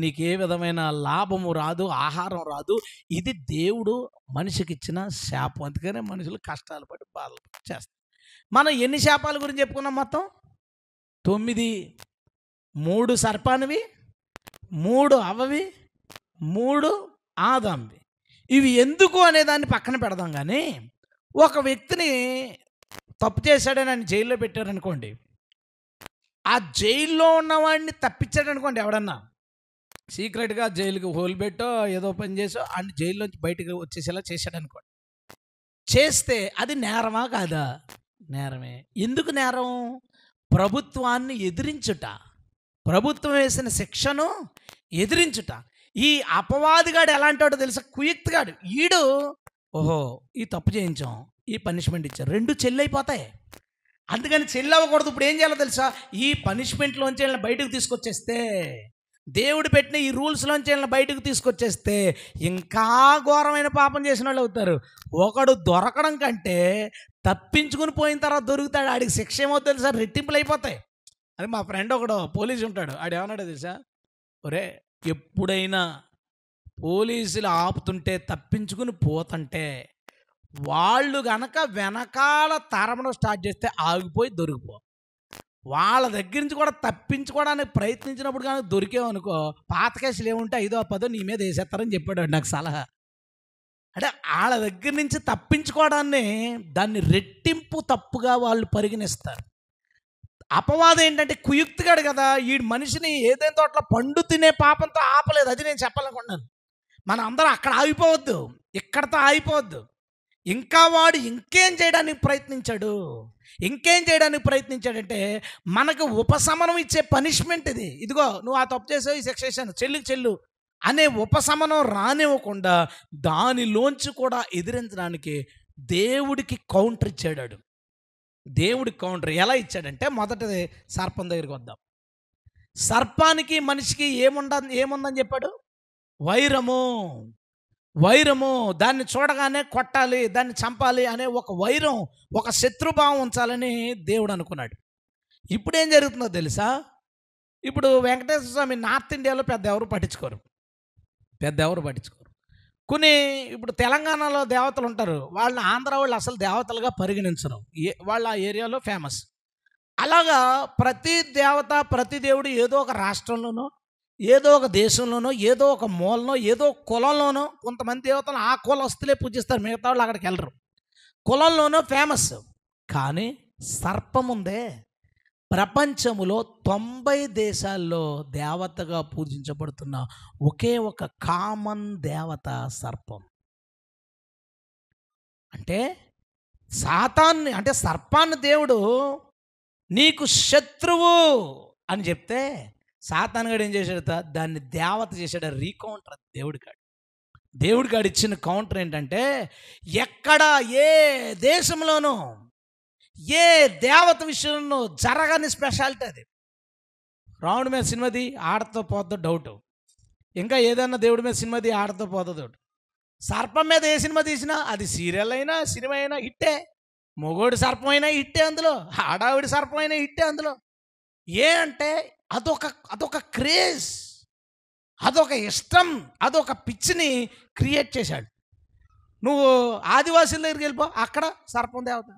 నీకు ఏ విధమైన లాభము రాదు, ఆహారం రాదు. ఇది దేవుడు మనిషికి ఇచ్చిన శాపం. అందుకనే మనుషులు కష్టాలు పడి బాధలు చేస్తారు. మనం ఎన్ని శాపాల గురించి చెప్పుకున్నాం? మొత్తం 9. 3 సర్పానివి, 3 అవ్వవి, 3 ఆదాంవి. ఇవి ఎందుకు అనేదాన్ని పక్కన పెడదాం. కానీ ఒక వ్యక్తిని తప్పు చేశాడని ఆయన జైల్లో పెట్టారనుకోండి, ఆ జైల్లో ఉన్నవాడిని తప్పించాడనుకోండి, ఎవడన్నా సీక్రెట్గా జైలుకి హోల్ పెట్టో ఏదో పని చేసో ఆయన జైల్లోంచి బయటకు వచ్చేసేలా చేశాడనుకోండి, చేస్తే అది నేరమా కాదా? నేరమే. ఎందుకు నేరం? ప్రభుత్వాన్ని ఎదిరించుట, ప్రభుత్వం వేసిన శిక్షను ఎదిరించుట. ఈ అపవాదిగాడు ఎలాంటివాడో తెలుసా? కుయుక్తిగాడు. ఈడు ఓహో ఈ తప్పు చేయించాం, ఈ పనిష్మెంట్ ఇచ్చారు, 2 చెల్లైపోతాయి. అందుకని చెల్లి అవ్వకూడదు. ఇప్పుడు ఏం చేయాలో తెలుసా? ఈ పనిష్మెంట్లోంచి వీళ్ళని బయటకు తీసుకొచ్చేస్తే, దేవుడు పెట్టిన ఈ రూల్స్లోంచి వీళ్ళని బయటకు తీసుకొచ్చేస్తే ఇంకా ఘోరమైన పాపం చేసిన వాళ్ళు అవుతారు. ఒకడు దొరకడం కంటే తప్పించుకుని పోయిన తర్వాత దొరుకుతాడు. ఆడికి శిక్ష ఏమో తెలుసా? రెట్టింపులు అయిపోతాయి. అది మా ఫ్రెండ్ ఒకడు పోలీసు ఉంటాడు. ఆడు ఏమన్నాడో తెలుసా? ఒరే, ఎప్పుడైనా పోలీసులు ఆపుతుంటే తప్పించుకుని పోతుంటే వాళ్ళు గనక వెనకాల తరమడం స్టార్ట్ చేస్తే ఆగిపోయి దొరికిపో. వాళ్ళ దగ్గర నుంచి కూడా తప్పించుకోవడానికి ప్రయత్నించినప్పుడు కానీ దొరికేవనుకో, పాత కేసులు ఏముంటే 5ో 10ో నీ మీద వేసేస్తారని చెప్పాడు నాకు సలహా. అంటే వాళ్ళ దగ్గర నుంచి తప్పించుకోవడాన్ని దాన్ని రెట్టింపు తప్పుగా వాళ్ళు పరిగణిస్తారు. అపవాదం ఏంటంటే కుయుక్తిగాడు కదా, ఈ మనిషిని ఏదైనా తోటలో పండు తినే పాపంతో ఆపలేదు. అది నేను చెప్పాలనుకుంటున్నాను. మనం అందరం అక్కడ ఆగిపోవద్దు, ఇక్కడతో ఆగిపోవద్దు. ఇంకా వాడు ఇంకేం చేయడానికి ప్రయత్నించాడంటే మనకు ఉపశమనం ఇచ్చే పనిష్మెంట్ ఇది. ఇదిగో నువ్వు ఆ తప్పు చేసావు, ఈ శిక్ష చేశాను, చెల్లు అనే ఉపశమనం రానివ్వకుండా దానిలోంచి కూడా ఎదిరించడానికి దేవుడికి కౌంటర్ ఇచ్చాడు. దేవుడికి కౌంటర్ ఎలా ఇచ్చాడంటే, మొదటిది సర్పం దగ్గరికి వద్దాం. సర్పానికి మనిషికి ఏముందని చెప్పాడు? వైరము. దాన్ని చూడగానే కొట్టాలి, దాన్ని చంపాలి అనే ఒక వైరం, ఒక శత్రుభావం ఉంచాలని దేవుడు అనుకున్నాడు. ఇప్పుడు ఏం జరుగుతుందో తెలుసా? ఇప్పుడు వెంకటేశ్వర స్వామి నార్త్ ఇండియాలో పెద్ద ఎవరు పట్టించుకోరు. కొన్ని ఇప్పుడు తెలంగాణలో దేవతలు ఉంటారు, వాళ్ళని ఆంధ్ర వాళ్ళు అసలు దేవతలుగా పరిగణించరు. వాళ్ళ ఆ ఏరియాలో ఫేమస్. అలాగా ప్రతి దేవత, ప్రతి దేవుడు ఏదో ఒక రాష్ట్రంలోనో, ఏదో ఒక దేశంలోనో, ఏదో ఒక మూలనో, ఏదో కులంలోనో, కొంతమంది దేవతలు ఆ కులస్తులే పూజిస్తారు, మిగతా వాళ్ళు అక్కడికి వెళ్ళరు. కులంలోనో ఫేమస్. కానీ సర్పం ఉందే, ప్రపంచములో 90 దేశాల్లో దేవతగా పూజించబడుతున్న ఒకే ఒక కామన్ దేవత సర్పం. అంటే సర్పాన్ని దేవుడు నీకు శత్రువు అని చెప్తే, సాతాను గాడు ఏం చేశాడు? దాన్ని దేవత చేశాడు. రీకౌంటర్ దేవుడికాడు ఇచ్చిన కౌంటర్ ఏంటంటే, ఎక్కడ ఏ దేశంలోనూ ఏ దేవత విషయంలో జరగని స్పెషాలిటీ అది. రావణుడి మీద సినిమాది ఆడతో పోద్దో డౌట్, ఇంకా ఏదైనా దేవుడి మీద సినిమాది ఆడతో పోద్దో డౌట్. సర్పం మీద ఏ సినిమా తీసినా, అది సీరియల్ అయినా సినిమా అయినా హిట్టే. మొగోడి సర్పం అయినా హిట్టే అందులో, ఆడావిడి సర్పం అయినా హిట్టే అందులో. అంటే అదొక క్రేజ్, అదొక ఇష్టం, అదొక పిచ్చిని క్రియేట్ చేశాడు. నువ్వు ఆదివాసుల దగ్గరికి వెళ్ళిపో, అక్కడ సర్పం దేవత.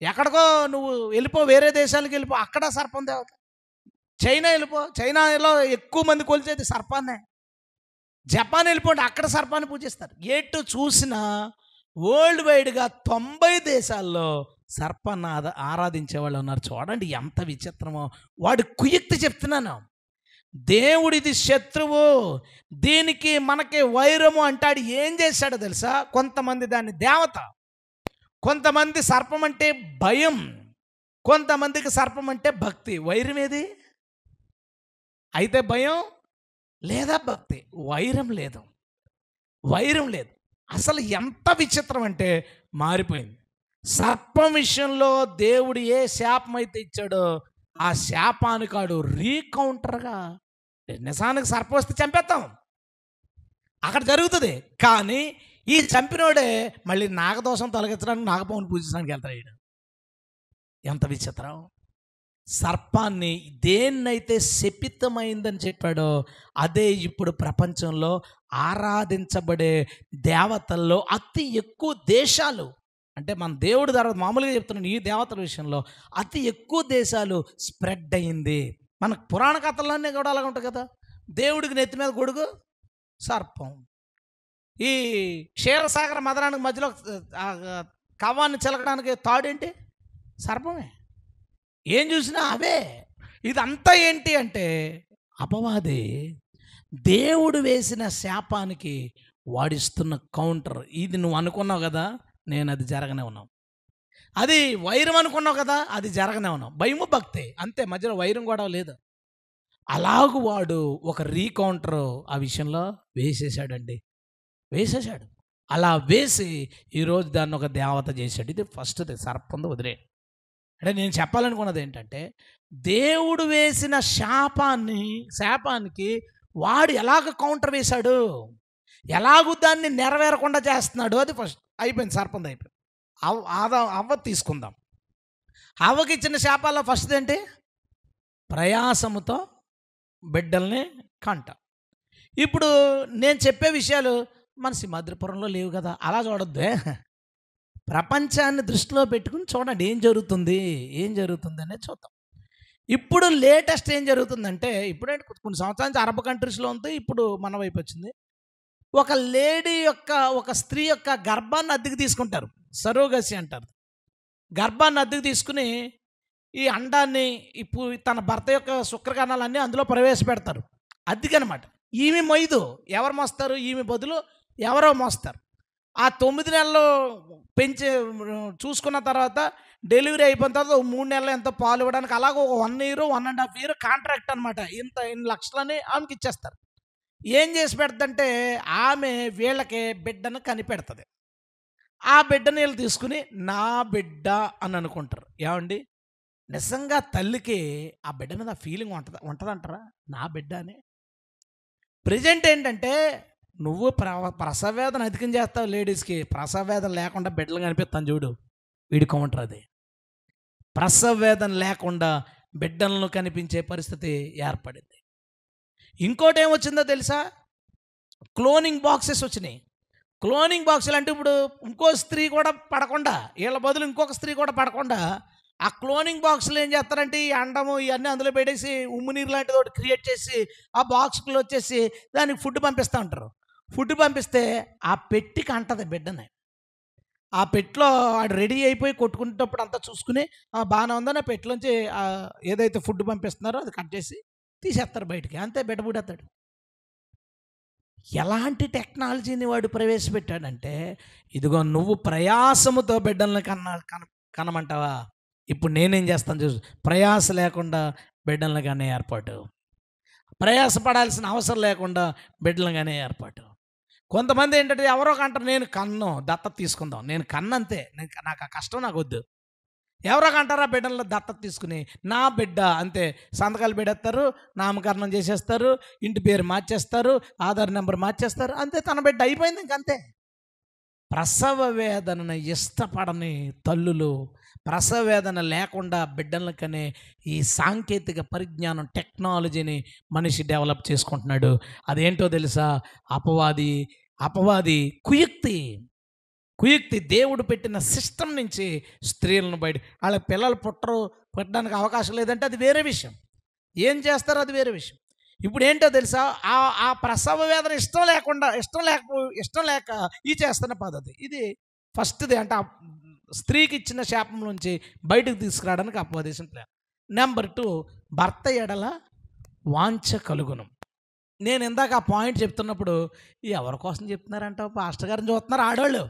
ఎక్కడికో నువ్వు వెళ్ళిపో, వేరే దేశాలకు వెళ్ళిపో, అక్కడ సర్పం దేవత. చైనా వెళ్ళిపో, చైనాలో ఎక్కువ మంది కొలిచేది సర్పాన్నే. జపాన్ వెళ్ళిపోండి, అక్కడ సర్పాన్ని పూజిస్తారు. ఎటు చూసినా వరల్డ్ వైడ్గా 90 దేశాల్లో సర్పాన్ని ఆరాధించే వాళ్ళు ఉన్నారు. చూడండి ఎంత విచిత్రమో. వాడు కుయుక్తి చెప్తున్నాను. దేవుడిది శత్రువు, దీనికి మనకి వైరము అంటాడు. ఏం చేశాడో తెలుసా? కొంతమంది దాన్ని దేవత, కొంతమంది సర్పం అంటే భయం, కొంతమందికి సర్పం అంటే భక్తి. వైరం ఏది? అయితే భయం లేదా భక్తి, వైరం లేదు. అసలు ఎంత విచిత్రం అంటే మారిపోయింది. సర్పం విషయంలో దేవుడు ఏ శాపం అయితే ఇచ్చాడో ఆ శాపానికాడు రీకౌంటర్గా, నిజానికి సర్పం వస్తే చంపేస్తాం, అక్కడ జరుగుతుంది. కానీ ఈ చంపినోడే మళ్ళీ నాగదోషం తొలగించడానికి, నాగపాముని పూజించడానికి వెళ్తాడు. ఎంత విచిత్రం! సర్పాన్ని దేన్నైతే శపితమైందని చెప్పాడో అదే ఇప్పుడు ప్రపంచంలో ఆరాధించబడే దేవతల్లో అతి ఎక్కువ దేశాలు, అంటే మన దేవుడి తర్వాత మామూలుగా చెప్తున్నాను, ఈ దేవతల విషయంలో అతి ఎక్కువ దేశాలు స్ప్రెడ్ అయింది. మన పురాణ కథల్లోనే కూడా అలాగ ఉంటుంది కదా. దేవుడికి నెత్తి మీద గొడుగు సర్పం. ఈ క్షీరసాగర మదనానికి మధ్యలో కవ్వాన్ని చిలకడానికి తాడేంటి? సర్పమే. ఏం చూసినా అవే. ఇదంతా ఏంటి అంటే అపవాది దేవుడు వేసిన శాపానికి వాడిస్తున్న కౌంటర్. ఇది నువ్వు అనుకున్నావు కదా, నేను అది జరగనే ఉన్నావు. అది వైరం అనుకున్నావు కదా, అది జరగనే ఉన్నావు. భయము భక్తి అంతే, మధ్యలో వైరం కూడా లేదు. అలాగూ వాడు ఒక రీకౌంటర్ ఆ విషయంలో వేసేసాడండి. అలా వేసి ఈరోజు దాన్ని ఒక దేవత చేశాడు. ఇది ఫస్ట్ది, సర్పంది వదిలే. అంటే నేను చెప్పాలనుకున్నది ఏంటంటే, దేవుడు వేసిన శాపానికి వాడు ఎలాగ కౌంటర్ వేశాడు, ఎలాగూ దాన్ని నెరవేరకుండా చేస్తున్నాడు. అది ఫస్ట్ అయిపోయింది, సర్పంది అయిపోయింది. అవ్వ తీసుకుందాం. అవ్వకి ఇచ్చిన శాపాల్లో ఫస్ట్ ఏంటి? ప్రయాసముతో బిడ్డల్ని కంట. ఇప్పుడు నేను చెప్పే విషయాలు మన సింహాద్రిపురంలో లేవు కదా, అలా చూడొద్దే. ప్రపంచాన్ని దృష్టిలో పెట్టుకుని చూడండి ఏం జరుగుతుంది అనేది చూద్దాం. ఇప్పుడు లేటెస్ట్ ఏం జరుగుతుందంటే, ఇప్పుడే కొన్ని సంవత్సరాల నుంచి అరబ్ కంట్రీస్లో ఉంది, ఇప్పుడు మన వైపు వచ్చింది. ఒక స్త్రీ యొక్క గర్భాన్ని అద్దెకు తీసుకుంటారు, సరోగసి అంటారు. గర్భాన్ని అద్దెకు తీసుకుని ఈ అండాన్ని తన భర్త యొక్క శుక్రకణాలన్నీ అందులో ప్రవేశపెడతారు, అద్దెకనమాట. ఈమె మొయ్యదు, ఎవరు మోస్తారు? ఈమె బదులు ఎవరో మోస్తారు. ఆ 9 నెలలు పెంచి చూసుకున్న తర్వాత డెలివరీ అయిపోయిన తర్వాత 3 నెలలు ఎంతో పాలు ఇవ్వడానికి, అలాగే ఒక 1 ఇయర్ 1.5 ఇయర్ కాంట్రాక్ట్ అనమాట. ఇన్ని లక్షలని ఆమెకి ఇచ్చేస్తారు. ఏం చేసి పెడతంటే ఆమె వీళ్ళకి బిడ్డను కనిపెడుతుంది. ఆ బిడ్డని వీళ్ళు తీసుకుని నా బిడ్డ అని అనుకుంటారు. ఏమండి, నిజంగా తల్లికి ఆ బిడ్డ మీద ఫీలింగ్ ఉంటుందంటారా? నా బిడ్డ అని. ప్రజెంట్ ఏంటంటే, నువ్వు ప్రసవ వేదన అధికం చేస్తావు లేడీస్కి, ప్రసవ వేదన లేకుండా బిడ్డలు కనిపిస్తాను చూడు, వీడుకోమంటారు. అది ప్రసవ వేదన లేకుండా బిడ్డలను కనిపించే పరిస్థితి ఏర్పడింది. ఇంకోటి ఏమొచ్చిందో తెలుసా? క్లోనింగ్ బాక్సెస్ వచ్చినాయి. క్లోనింగ్ బాక్సులు అంటే ఇప్పుడు ఇంకో స్త్రీ కూడా పడకుండా, వీళ్ళ బదులు ఇంకొక స్త్రీ కూడా పడకుండా, ఆ క్లోనింగ్ బాక్సులు ఏం చేస్తారంటే ఈ అండము ఇవన్నీ అందులో పెట్టేసి ఉమ్ము నీరు లాంటిది ఒకటి క్రియేట్ చేసి ఆ బాక్స్లో వచ్చేసి దానికి ఫుడ్ పంపిస్తూ ఉంటారు. ఫుడ్ పంపిస్తే ఆ పెట్టికి అంటది బిడ్డని. ఆ పెట్టిలో ఆడు రెడీ అయిపోయి కొట్టుకునేటప్పుడు అంతా చూసుకుని బాగానే ఉందని ఆ పెట్టిలోంచి ఏదైతే ఫుడ్ పంపిస్తున్నారో అది కట్ చేసి తీసేస్తారు బయటికి, అంతే బిడ్డ పుడతాడు. ఎలాంటి టెక్నాలజీని వాడు ప్రవేశపెట్టాడంటే, ఇదిగో నువ్వు ప్రయాసముతో బిడ్డల్ని కనమంటావా? ఇప్పుడు నేనేం చేస్తాను చూసు, ప్రయాస లేకుండా బిడ్డలను కానీ ఏర్పాటు, ప్రయాసపడాల్సిన అవసరం లేకుండా బిడ్డలను కానీ ఏర్పాటు. కొంతమంది ఏంటంటే ఎవరో కంటారు, నేను కన్ను దత్తత తీసుకుందాం, నేను కన్నంతే, నాకు ఆ కష్టం నాకు వద్దు. ఎవరో కంటారా బిడ్డలను దత్తత తీసుకుని నా బిడ్డ అంతే, సంతకాలు పెడేస్తారు, నామకరణం చేసేస్తారు, ఇంటి పేరు మార్చేస్తారు, ఆధార్ నెంబర్ మార్చేస్తారు, అంతే, తన బిడ్డ అయిపోయింది ఇంకంతే. ప్రసవ వేదనను ఇష్టపడని తల్లులు, ప్రసవ వేదన లేకుండా బిడ్డలను కనే ఈ సాంకేతిక పరిజ్ఞానం టెక్నాలజీని మనిషి డెవలప్ చేసుకుంటున్నాడు. అదేంటో తెలుసా? అపవాది కుయుక్తి. దేవుడు పెట్టిన సిస్టమ్ నుంచి స్త్రీలను బయట, వాళ్ళ పిల్లలు పుట్టడానికి అవకాశం లేదంటే అది వేరే విషయం, ఏం చేస్తారో అది వేరే విషయం. ఇప్పుడు ఏంటో తెలుసా? ఆ ప్రసవ వేదన ఇష్టం లేక ఈ చేస్తున్న పద్ధతి ఇది ఫస్ట్ది. అంటే స్త్రీకి ఇచ్చిన శాపం నుంచి బయటకు తీసుకురావడానికి అపవాదేశం ప్లాన్. నెంబర్ 2, భర్త ఎడల వాంఛ కలుగును. నేను ఇందాక ఆ పాయింట్ చెప్తున్నప్పుడు ఎవరి కోసం చెప్తున్నారంటావు? పాస్టర్ గారిని చూస్తున్నారు ఆడవాళ్ళు.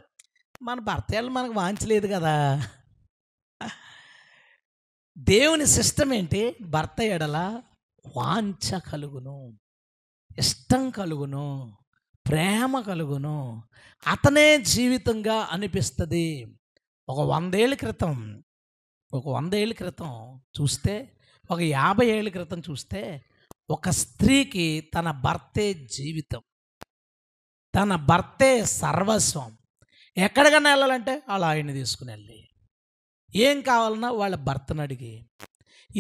మన భర్త ఎడల మనకు వాంఛ లేదు కదా. దేవుని సిస్టమ్ ఏంటి? భర్త ఎడల వాంఛ కలుగును, ఇష్టం కలుగును, ప్రేమ కలుగును, అతనే జీవితంగా అనిపిస్తుంది. ఒక 100 ఏళ్ళ క్రితం చూస్తే, ఒక 50 ఏళ్ళ క్రితం చూస్తే, ఒక స్త్రీకి తన భర్తే జీవితం, తన భర్తే సర్వస్వం. ఎక్కడికైనా వెళ్ళాలంటే వాళ్ళ ఆయన్ని తీసుకుని వెళ్ళి, ఏం కావాలన్నా వాళ్ళ భర్తను అడిగి,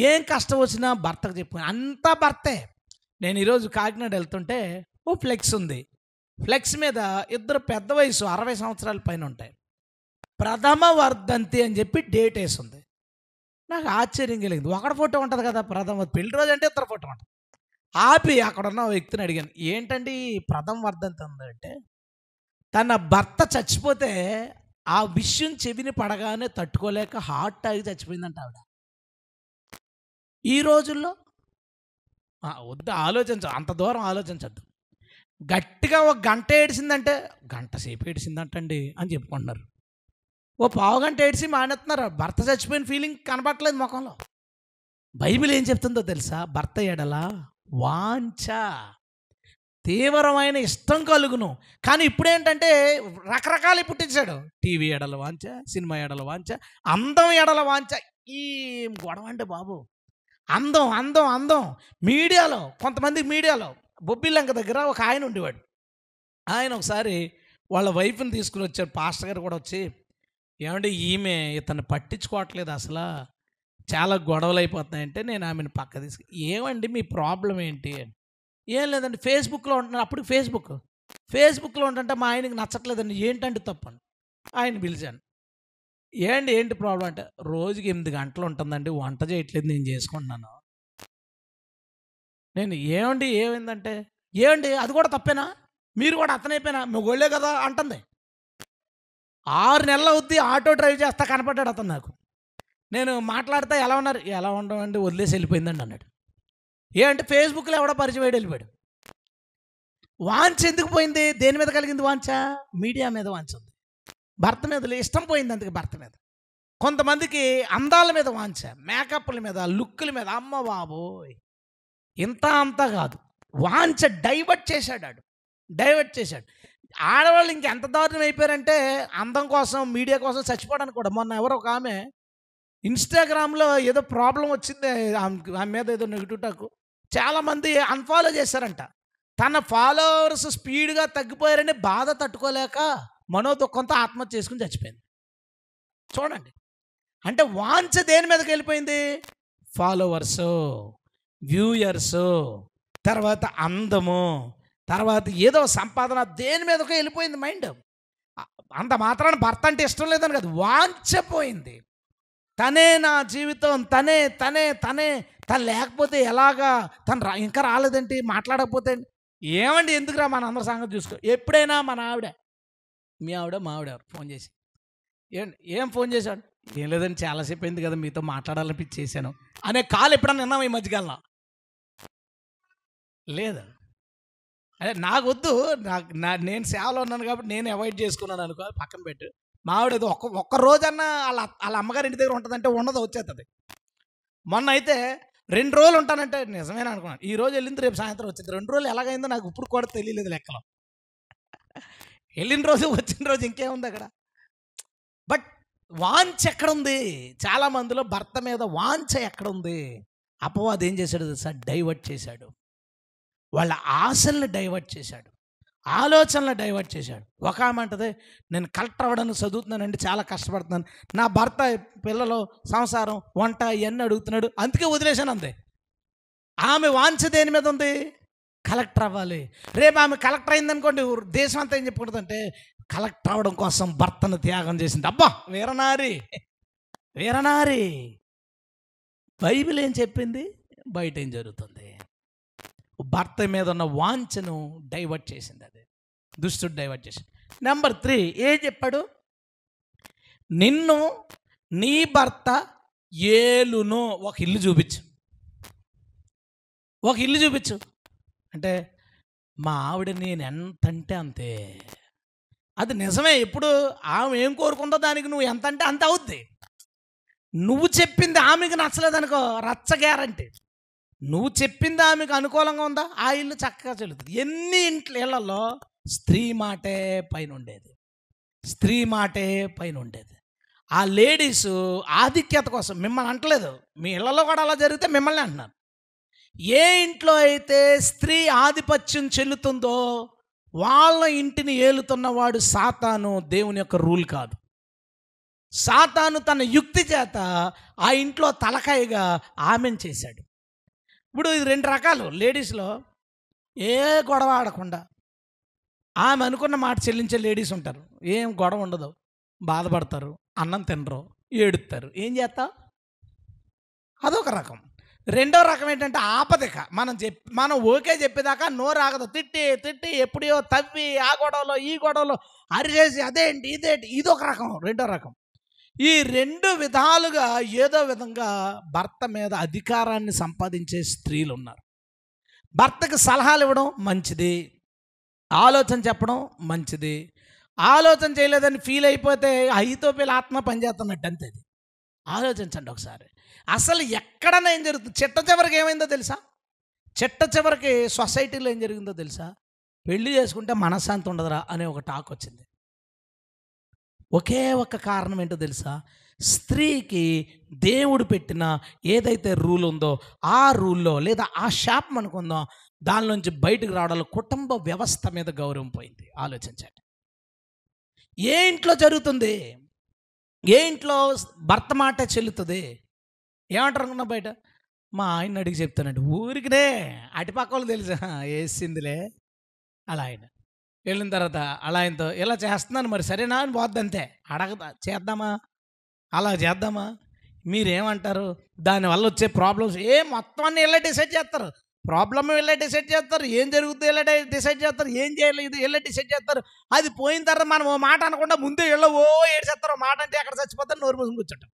ఏం కష్టం వచ్చినా భర్తకు చెప్పుకుని, అంతా భర్తే. నేను ఈరోజు కాకినాడ వెళ్తుంటే ఓ ఫ్లెక్స్ ఉంది. ఫ్లెక్స్ మీద ఇద్దరు పెద్ద వయసు 60 సంవత్సరాల పైన ఉంటాయి, ప్రథమ వర్ధంతి అని చెప్పి డేట్ వేసింది. నాకు ఆశ్చర్యం కలిగింది. ఒకటి ఫోటో ఉంటుంది కదా, పెళ్లి రోజు అంటే ఇద్దరు ఫోటో ఉంటుంది. ఆపి అక్కడ ఉన్న వ్యక్తిని అడిగాను, ఏంటండి ప్రథమ వర్ధంతి ఉందంటే, తన భర్త చచ్చిపోతే ఆ విషయం చెవిని పడగానే తట్టుకోలేక హార్ట్ ఆగి చచ్చిపోయిందంట ఆవిడ. ఈ రోజుల్లో వద్దు, అంత దూరం ఆలోచించద్దు. గట్టిగా 1 గంట ఏడిసిందంటే, గంట సేపు ఏడిసిందంటండి అని చెప్పుకుంటున్నారు. ఓ పావుగంట ఏడిసి మానేస్తున్నారు. భర్త చచ్చిపోయిన ఫీలింగ్ కనబట్టలేదు ముఖంలో. బైబిల్ ఏం చెప్తుందో తెలుసా? భర్త ఎడల వాంఛ, తీవ్రమైన ఇష్టం కలుగును. కానీ ఇప్పుడు ఏంటంటే రకరకాలు పుట్టించాడు. టీవీ ఎడల వాంఛ, సినిమా ఎడల వాంఛ, అందం ఎడల వాంఛ. ఈ గొడవ అంటే బాబు, అందం మీడియాలో, మీడియాలో బొబ్బిలంక దగ్గర ఒక ఆయన ఉండేవాడు. ఆయన ఒకసారి వాళ్ళ వైఫ్ని తీసుకుని వచ్చాడు. పాస్టర్ గారు కూడా వచ్చి, ఏమంటే ఈమె ఇతను పట్టించుకోవట్లేదు, అసలు చాలా గొడవలు అయిపోతున్నాయంటే, నేను ఆమెను పక్క ఏమండి మీ ప్రాబ్లం ఏంటి? ఏం లేదండి, ఫేస్బుక్లో ఉంటున్నాను. అప్పుడు ఫేస్బుక్లో ఉంటుంటే మా ఆయనకి నచ్చట్లేదండి. ఏంటంటే తప్పండి. ఆయన పిలిచాను. ఏంటి ప్రాబ్లం అంటే, రోజుకి 8 గంటలు ఉంటుందండి, వంట చేయట్లేదు, నేను చేసుకుంటున్నాను. నేను ఏమైందంటే, ఏమండి అది కూడా తప్పేనా? మీరు కూడా అతనైపోయినా మొగోళ్ళే కదా అంటుంది. 6 నెలలు అవుద్ది ఆటో డ్రైవ్ చేస్తా కనపడ్డాడు అతను నాకు. నేను మాట్లాడితే ఎలా ఉన్నారు? ఎలా ఉండమండి, వదిలేసి వెళ్ళిపోయిందండి అన్నాడు. అంటే ఫేస్బుక్లో ఎవడో పరిచయం అయ్యాడు, వెళ్ళిపోయాడు. వాంఛ ఎందుకు పోయింది? దేని మీద కలిగింది వాంఛ? మీడియా మీద వాంఛ ఉంది. భర్త మీద ఇష్టం పోయింది, అందుకే భర్త మీద. కొంతమందికి అందాల మీద వాంఛ, మేకప్ల మీద, లుక్కుల మీద. అమ్మ బాబోయ్, ఇంత అంతా కాదు, వాంఛ డైవర్ట్ చేశాడు. డైవర్ట్ చేశాడు. ఆడవాళ్ళు ఇంకెంత దారుణం అయిపోయారంటే, అందం కోసం, మీడియా కోసం చచ్చిపోవడానికి కూడా. మొన్న ఎవరో ఒక ఆమె ఇన్స్టాగ్రామ్లో ఏదో ప్రాబ్లం వచ్చింది, ఆమె మీద ఏదో నెగిటివ్ టాక్, చాలామంది అన్ఫాలో చేశారంట. తన ఫాలోవర్స్ స్పీడ్గా తగ్గిపోయారని బాధ తట్టుకోలేక మనోదుఖంతో ఆత్మహత్య చేసుకుని చచ్చిపోయింది. చూడండి, అంటే వాంఛ దేని మీదకి వెళ్ళిపోయింది? ఫాలోవర్సు, వ్యూయర్సు, తర్వాత అందము, తర్వాత ఏదో సంపాదన, దేని మీదకో వెళ్ళిపోయింది మైండ్. అంత మాత్రాన భర్త అంటే ఇష్టం లేదని కాదు, వాంఛపోయింది. తనే నా జీవితం, తను లేకపోతే ఎలాగా, ఇంకా రాలేదేంటి, మాట్లాడకపోతే ఏమండి, ఎందుకురా మన అందరి సంగతి చూసుకో. ఎప్పుడైనా మన ఆవిడ, మీ ఆవిడ మా ఆవిడ ఫోన్ చేసి, ఏం ఫోన్ చేశాడు? ఏం లేదండి, చాలాసేపు అయింది కదా మీతో మాట్లాడాలనిపించి చేశాను అనే కాల్ ఎప్పుడన్నా విన్నాం ఈ మధ్యకాలంలో? లేదా? అదే నాకు వద్దు, నేను సేవలో ఉన్నాను కాబట్టి నేను అవాయిడ్ చేసుకున్నాను అనుకో, పక్కన పెట్టు. మా ఆవిడ ఏదో ఒక్క రోజన్నా వాళ్ళ అమ్మగారి ఇంటి దగ్గర ఉంటుందంటే ఉండదు, వచ్చేస్తుంది. మొన్న అయితే 2 రోజులు ఉంటానంటే నిజమేనా అనుకున్నాను. ఈ రోజు వెళ్ళింది, రేపు సాయంత్రం వచ్చింది. 2 రోజులు ఎలాగైందో నాకు ఇప్పుడు కూడా తెలియలేదు లెక్కలో. వెళ్ళిన రోజు వచ్చిన రోజు ఇంకేముంది అక్కడ? బట్ వాంఛ ఎక్కడుంది? చాలా మందిలో భర్త మీద వాంఛ ఎక్కడుంది? అపవాది ఏం చేశాడు తెలుసా? డైవర్ట్ చేశాడు. వాళ్ళ ఆశల్ని డైవర్ట్ చేశాడు, ఆలోచనలు డైవర్ట్ చేశాడు. ఒక ఆమె అంటది, నేను కలెక్టర్ అవ్వడానికి చదువుతున్నానండి, చాలా కష్టపడుతున్నాను, నా భర్త పిల్లలు, సంసారం, వంట ఇవన్నీ అడుగుతున్నాడు, అందుకే వదిలేశాను అంతే. ఆమె వాంఛ దేని మీద ఉంది? కలెక్టర్ అవ్వాలి. రేపు ఆమె కలెక్టర్ అయిందనుకోండి, దేశం అంతా ఏం చెప్పుకుంటుందంటే, కలెక్టర్ అవ్వడం కోసం భర్తను త్యాగం చేసింది. అబ్బా, వీరనారి, వీరనారి. బైబిల్ ఏం చెప్పింది? బయట ఏం జరుగుతుంది? భర్త మీద ఉన్న వాంఛను డైవర్ట్ చేసింది, అది దుష్టుడు డైవర్ట్ చేసింది. నెంబర్ 3 ఏం చెప్పాడు? నిన్ను నీ భర్త ఏలును. ఒక ఇల్లు చూపించు, ఒక ఇల్లు చూపించు అంటే, మా ఆవిడ నేను ఎంత అంటే అంతే. అది నిజమే. ఇప్పుడు ఆమె ఏం కోరుకుందో దానికి నువ్వు ఎంత అంటే అంత అవుద్ది. నువ్వు చెప్పింది ఆమెకు నచ్చలేదనుకో, రచ్చ గ్యారంటీ. నువ్వు చెప్పింది ఆమెకు అనుకూలంగా ఉందా, ఆ ఇల్లు చక్కగా చెల్లుతుంది. ఎన్ని ఇళ్లలో స్త్రీ మాటే పైన ఉండేది, స్త్రీ మాటే పైన ఉండేది. ఆ లేడీస్ ఆధిక్యత కోసం, మిమ్మల్ని అంటలేదు, మీ ఇళ్లలో కూడా అలా జరిగితే మిమ్మల్ని అంటున్నారు. ఏ ఇంట్లో అయితే స్త్రీ ఆధిపత్యం చెల్లుతుందో వాళ్ళ ఇంటిని ఏలుతున్నవాడు సాతాను, దేవుని యొక్క రూల్ కాదు. సాతాను తన యుక్తి చేత ఆ ఇంట్లో తలకాయగా ఆమెను చేశాడు. ఇప్పుడు ఇది 2 రకాలు లేడీస్లో. ఏ గొడవ ఆడకుండా ఆమె అనుకున్న మాట చెల్లించే లేడీస్ ఉంటారు. ఏం గొడవ ఉండదు, బాధపడతారు, అన్నం తినరు, ఏడుస్తారు. ఏం చేస్తావు? అదొక రకం. రెండో రకం ఏంటంటే ఆపదిక. మనం ఓకే చెప్పేదాకా నోరు ఆగదు. తిట్టి ఎప్పుడో తవ్వి ఆ గొడవలో ఈ గొడవలో అరిచేసి అదేంటి ఇదేంటి, ఇదొక రకం, రెండో రకం. ఈ 2 విధాలుగా ఏదో విధంగా భర్త మీద అధికారాన్ని సంపాదించే స్త్రీలు ఉన్నారు. భర్తకు సలహాలు ఇవ్వడం మంచిది, ఆలోచన చెప్పడం మంచిది. ఆలోచన చేయలేదని ఫీల్ అయిపోతే అహితోపేల ఆత్మ పనిచేస్తున్నట్టు అంతే. అది ఆలోచించండి ఒకసారి. అసలు ఎక్కడన్నా ఏం జరుగుతుంది? చిట్ట చివరికి ఏమైందో తెలుసా? చిట్ట చివరికి సొసైటీలో ఏం జరిగిందో తెలుసా? పెళ్లి చేసుకుంటే మనశ్శాంతి ఉండదురా అనే ఒక టాక్ వచ్చింది. ఒకే ఒక కారణం ఏంటో తెలుసా? స్త్రీకి దేవుడు పెట్టిన ఏదైతే రూల్ ఉందో ఆ రూల్లో, లేదా ఆ శాపం అనుకుందాం, దాని నుంచి బయటకు రావడంలో కుటుంబ వ్యవస్థ మీద గౌరవం పోయింది. ఆలోచించండి. ఏ ఇంట్లో జరుగుతుంది? ఏ ఇంట్లో భర్త మాట చెల్లుతుంది? ఏమంటారు అనుకున్నా బయట? మా ఆయన అడిగి చెప్తానండి, ఊరికినే అటుపక్క వాళ్ళు తెలుసా వేసిందిలే అలా. ఆయన వెళ్ళిన తర్వాత అలా ఆయనతో ఇలా చేస్తున్నాను మరి సరేనా అని పోద్ది అంతే. అడగదా చేద్దామా? అలా చేద్దామా? మీరేమంటారు? దానివల్ల వచ్చే ప్రాబ్లమ్స్ మొత్తం అన్నీ వీళ్ళే డిసైడ్ చేస్తారు. ప్రాబ్లమ్ వీళ్ళే డిసైడ్ చేస్తారు. ఏం జరుగుతుందో వీళ్ళే డిసైడ్ చేస్తారు. ఏం చేయాలి ఇది వీళ్ళే డిసైడ్ చేస్తారు. అది పోయిన తర్వాత మనం ఓ మాట అనకుండా ముందే వీళ్ళు ఏడ్చేస్తారు. మాట అంటే ఎక్కడ చచ్చిపోతారు, నోరు మూసుకుని కూర్చుంటాం.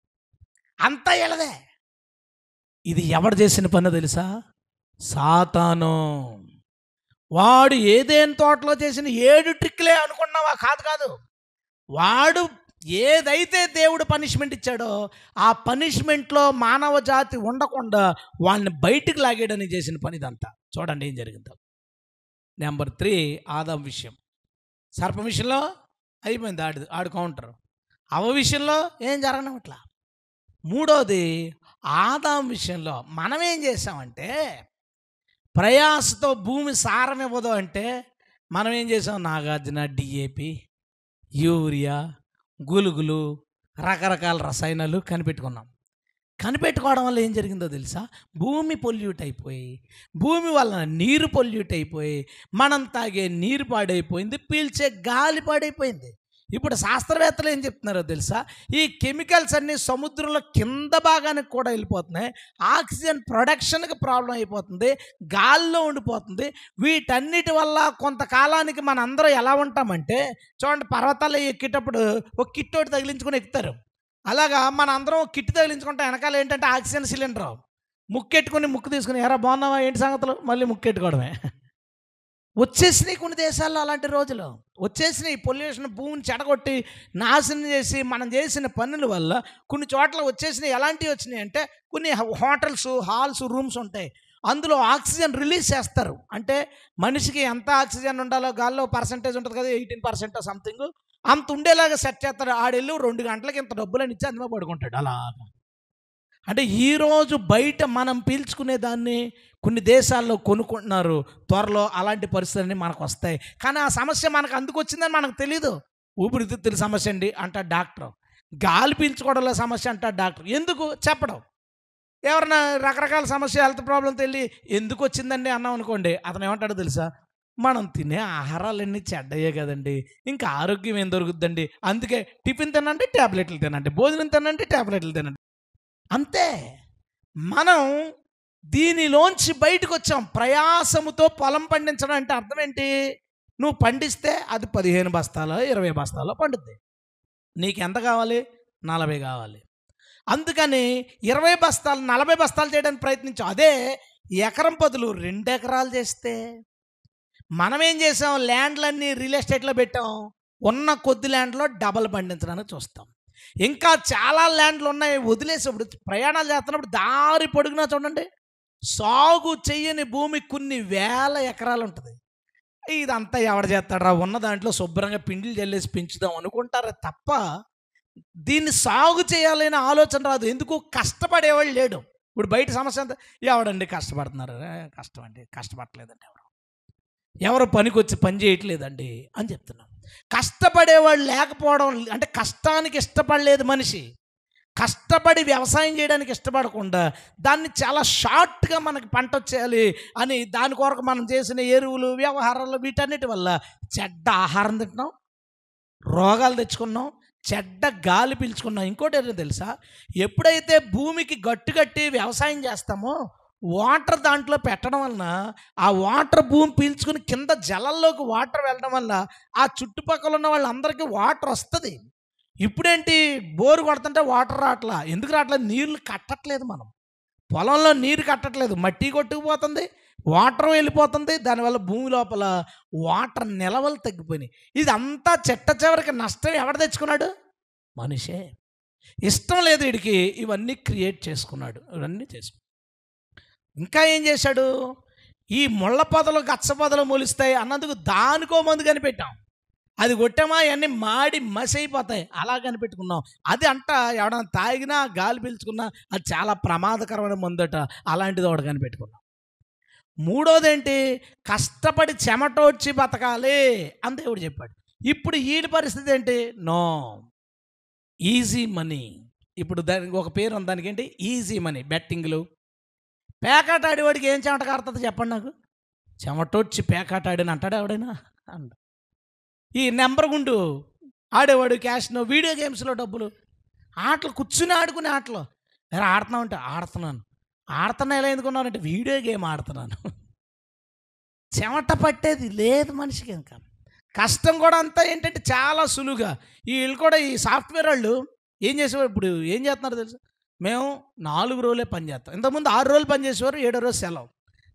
అంతా వీళ్ళదే. ఇది ఎవడు చేసిన పని తెలుసా? సాతాను. వాడు ఏదేని తోటలో చేసిన 7 ట్రిక్లే అనుకున్నావా? కాదు కాదు. వాడు ఏదైతే దేవుడు పనిష్మెంట్ ఇచ్చాడో ఆ పనిష్మెంట్లో మానవ జాతి ఉండకుండా వాళ్ళని బయటికి లాగేయడానికి చేసిన పని ఇదంతా. చూడండి ఏం జరిగిందో. నెంబర్ 3 ఆదాం విషయం. సర్పం విషయంలో అయిపోయింది, ఆడు కౌంటర్. అవ విషయంలో ఏం జరగనట్లా. మూడోది ఆదాం విషయంలో మనం ఏం చేసామంటే, ప్రయాసతో భూమి సారం ఇవ్వదు అంటే మనం ఏం చేసాం? నాగార్జున, డిఏపి, యూరియా, గులుగులు, రకరకాల రసాయనాలు కనిపెట్టుకున్నాం. కనిపెట్టుకోవడం వల్ల ఏం జరిగిందో తెలుసా? భూమి పొల్యూట్ అయిపోయి, భూమి వలన నీరు పొల్యూట్ అయిపోయి, మనం తాగే నీరు పాడైపోయింది, పీల్చే గాలి పాడైపోయింది. ఇప్పుడు శాస్త్రవేత్తలు ఏం చెప్తున్నారో తెలుసా? ఈ కెమికల్స్ అన్నీ సముద్రంలో కింద భాగానికి కూడా వెళ్ళిపోతున్నాయి. ఆక్సిజన్ ప్రొడక్షన్కి ప్రాబ్లం అయిపోతుంది, గాల్లో ఉండిపోతుంది. వీటన్నిటి వల్ల కొంతకాలానికి మన అందరూ ఎలా ఉంటామంటే, చూడండి పర్వతాలు ఎక్కేటప్పుడు ఒక కిట్ ఒకటి తగిలించుకొని ఎక్కుతారు. అలాగా మన అందరం కిట్ తగిలించుకుంటే వెనకాల ఏంటంటే ఆక్సిజన్ సిలిండర్. ముక్కెట్టుకుని ముక్కు తీసుకుని ఎరా బాగున్నావా ఏంటి సంగతులు, మళ్ళీ ముక్కెట్టుకోవడమే. వచ్చేసినాయి కొన్ని దేశాల్లో అలాంటి రోజులు వచ్చేసినాయి. పొల్యూషన్ భూమిని చెడగొట్టి నాశనం చేసి మనం చేసిన పనుల వల్ల కొన్ని చోట్ల వచ్చేసినాయి. ఎలాంటివి వచ్చినాయి అంటే, కొన్ని హోటల్స్, హాల్స్, రూమ్స్ ఉంటాయి. అందులో ఆక్సిజన్ రిలీజ్ చేస్తారు. అంటే మనిషికి ఎంత ఆక్సిజన్ ఉండాలో గాల్లో పర్సంటేజ్ ఉంటుంది కదా, 18% సంథింగ్, అంత ఉండేలాగా సెట్ చేస్తారు. ఆడెళ్ళు 2 గంటలకి ఇంత డబ్బులని ఇచ్చి అందులో పడుకుంటాడు. అలాగా అంటే ఈరోజు బయట మనం పీల్చుకునే దాన్ని కొన్ని దేశాల్లో కొనుక్కుంటున్నారు. త్వరలో అలాంటి పరిస్థితులన్నీ మనకు వస్తాయి. కానీ ఆ సమస్య మనకు అందుకు వచ్చిందని మనకు తెలీదు. ఊపిరితిత్తుల సమస్య అండి అంటాడు డాక్టర్. గాలి పీల్చుకోవడంలో సమస్య అంటాడు డాక్టర్. ఎందుకు చెప్పడం? ఎవరన్నా రకరకాల సమస్య, హెల్త్ ప్రాబ్లం తెలియ ఎందుకు వచ్చిందండి అన్నాం అనుకోండి, అతను ఏమంటాడో తెలుసా? మనం తినే ఆహారాలన్నీ చెడ్డయ్యే కదండి, ఇంకా ఆరోగ్యం ఏం దొరుకుద్దండి, అందుకే టిఫిన్ తినండి, ట్యాబ్లెట్లు తినండి, భోజనం తినండి, ట్యాబ్లెట్లు తినండి. అంతే. మనం దీనిలోంచి బయటకు వచ్చాం. ప్రయాసముతో పొలం పండించడం అంటే అర్థం ఏంటి? నువ్వు పండిస్తే అది 15 బస్తాలో 20 బస్తాలో పండుద్ది. నీకు ఎంత కావాలి? 40 కావాలి. అందుకని 20 బస్తాలు 40 బస్తాలు చేయడానికి ప్రయత్నించాం. అదే ఎకరం బదులు 2 ఎకరాలు చేస్తే. మనం ఏం చేసాం? ల్యాండ్లన్నీ రియల్ ఎస్టేట్లో పెట్టాం. ఉన్న కొద్ది ల్యాండ్లో డబల్ పండించడానికి చూస్తాం. ఇంకా చాలా ల్యాండ్లు ఉన్నాయి వదిలేసేప్పుడు, ప్రయాణాలు చేస్తున్నప్పుడు దారి పొడుగునా చూడండి, సాగు చెయ్యని భూమి కొన్ని వేల ఎకరాలు ఉంటుంది. ఇదంతా ఎవడ చేస్తాడరా, ఉన్న దాంట్లో శుభ్రంగా పిండిలు జల్లేసి పెంచుదాం అనుకుంటారే తప్ప దీన్ని సాగు చేయాలనే ఆలోచన రాదు. ఎందుకు? కష్టపడేవాళ్ళు లేడు. ఇప్పుడు బయట సమస్య అంతా ఎవడండి కష్టపడుతున్నారు? కష్టం అండి, కష్టపడలేదండి ఎవరు పనికి వచ్చి పని చేయట్లేదండి అని చెప్తున్నాం. కష్టపడేవాళ్ళు లేకపోవడం అంటే కష్టానికి ఇష్టపడలేదు మనిషి. కష్టపడి వ్యవసాయం చేయడానికి ఇష్టపడకుండా దాన్ని చాలా షార్ట్గా మనకి పంట వచ్చేయాలి అని దాని కొరకు మనం చేసిన ఎరువులు, వ్యవహారాలు, వీటన్నిటి వల్ల చెడ్డ ఆహారం తింటున్నాం, రోగాలు తెచ్చుకున్నాం, చెడ్డ గాలి పీల్చుకున్నాం. ఇంకోటి ఏంటో తెలుసా? ఎప్పుడైతే భూమికి గట్టుకట్టి వ్యవసాయం చేస్తామో వాటర్ దాంట్లో పెట్టడం వలన ఆ వాటర్ భూమి పీల్చుకుని కింద జలంలోకి వాటర్ వెళ్ళడం వల్ల ఆ చుట్టుపక్కల ఉన్న వాళ్ళందరికీ వాటర్ వస్తుంది. ఇప్పుడేంటి? బోరు కొడుతుంటే వాటర్ రావట్లా. ఎందుకు రావట్లేదు? నీళ్ళు కట్టట్లేదు. మనం పొలంలో నీరు కట్టట్లేదు, మట్టి కొట్టుకుపోతుంది, వాటర్ వెళ్ళిపోతుంది. దానివల్ల భూమి లోపల వాటర్ నిలవలు తగ్గిపోయినాయి. ఇదంతా చెట్ట చివరికి నష్టం ఎవడు తెచ్చుకున్నాడు? మనిషే. ఇష్టం లేదు వీడికి, ఇవన్నీ క్రియేట్ చేసుకున్నాడు. ఇవన్నీ చేసుకున్నాడు. ఇంకా ఏం చేశాడు? ఈ ముళ్ళ పొదలు, గచ్చ పొదలు మొలుస్తాయి అన్నందుకు దానికో మందు కనిపెట్టాం. అది కొట్టామా అవన్నీ మాడి మసి అయిపోతాయి, అలా కనిపెట్టుకున్నాం. అది అంట ఎవడన్నా తాగినా గాలి పీల్చుకున్నా అది చాలా ప్రమాదకరమైన మందట, అలాంటిది ఒకటి కనిపెట్టుకున్నాం. మూడోది ఏంటి? కష్టపడి చెమటోడ్చి బతకాలి అని దేవుడు చెప్పాడు. ఇప్పుడు వీడి పరిస్థితి ఏంటి? No, easy money. ఇప్పుడు దానికి ఒక పేరు ఉంది, దానికి ఏంటి? Easy money. బెట్టింగ్లు, పేకాట ఆడేవాడికి ఏం చెమట కారుతుంది చెప్పండి నాకు? చెమటొచ్చి పేకాట ఆడిని అంటాడు ఎవడైనా? అంట. ఈ నెంబర్ గుండు ఆడేవాడు, క్యాష్ను, వీడియో గేమ్స్లో డబ్బులు, ఆటలు కూర్చుని ఆడుకునే ఆటలు. ఎలా ఆడుతున్నావు అంటే ఆడుతున్నాను. ఆడుతున్నా ఎలా ఎందుకున్నానంటే వీడియో గేమ్ ఆడుతున్నాను. చెమట పట్టేది లేదు మనిషికి. ఇంకా కష్టం కూడా అంతా ఏంటంటే చాలా సులువుగా వీళ్ళు కూడా ఈ సాఫ్ట్వేర్ వాళ్ళు ఏం చేసేవారు, ఇప్పుడు ఏం చేస్తున్నారు తెలుసు, మేము 4 రోజులే పని చేస్తాం. ఇంతకుముందు 6 రోజులు పని చేసేవారు, 7వ రోజు సెలవు.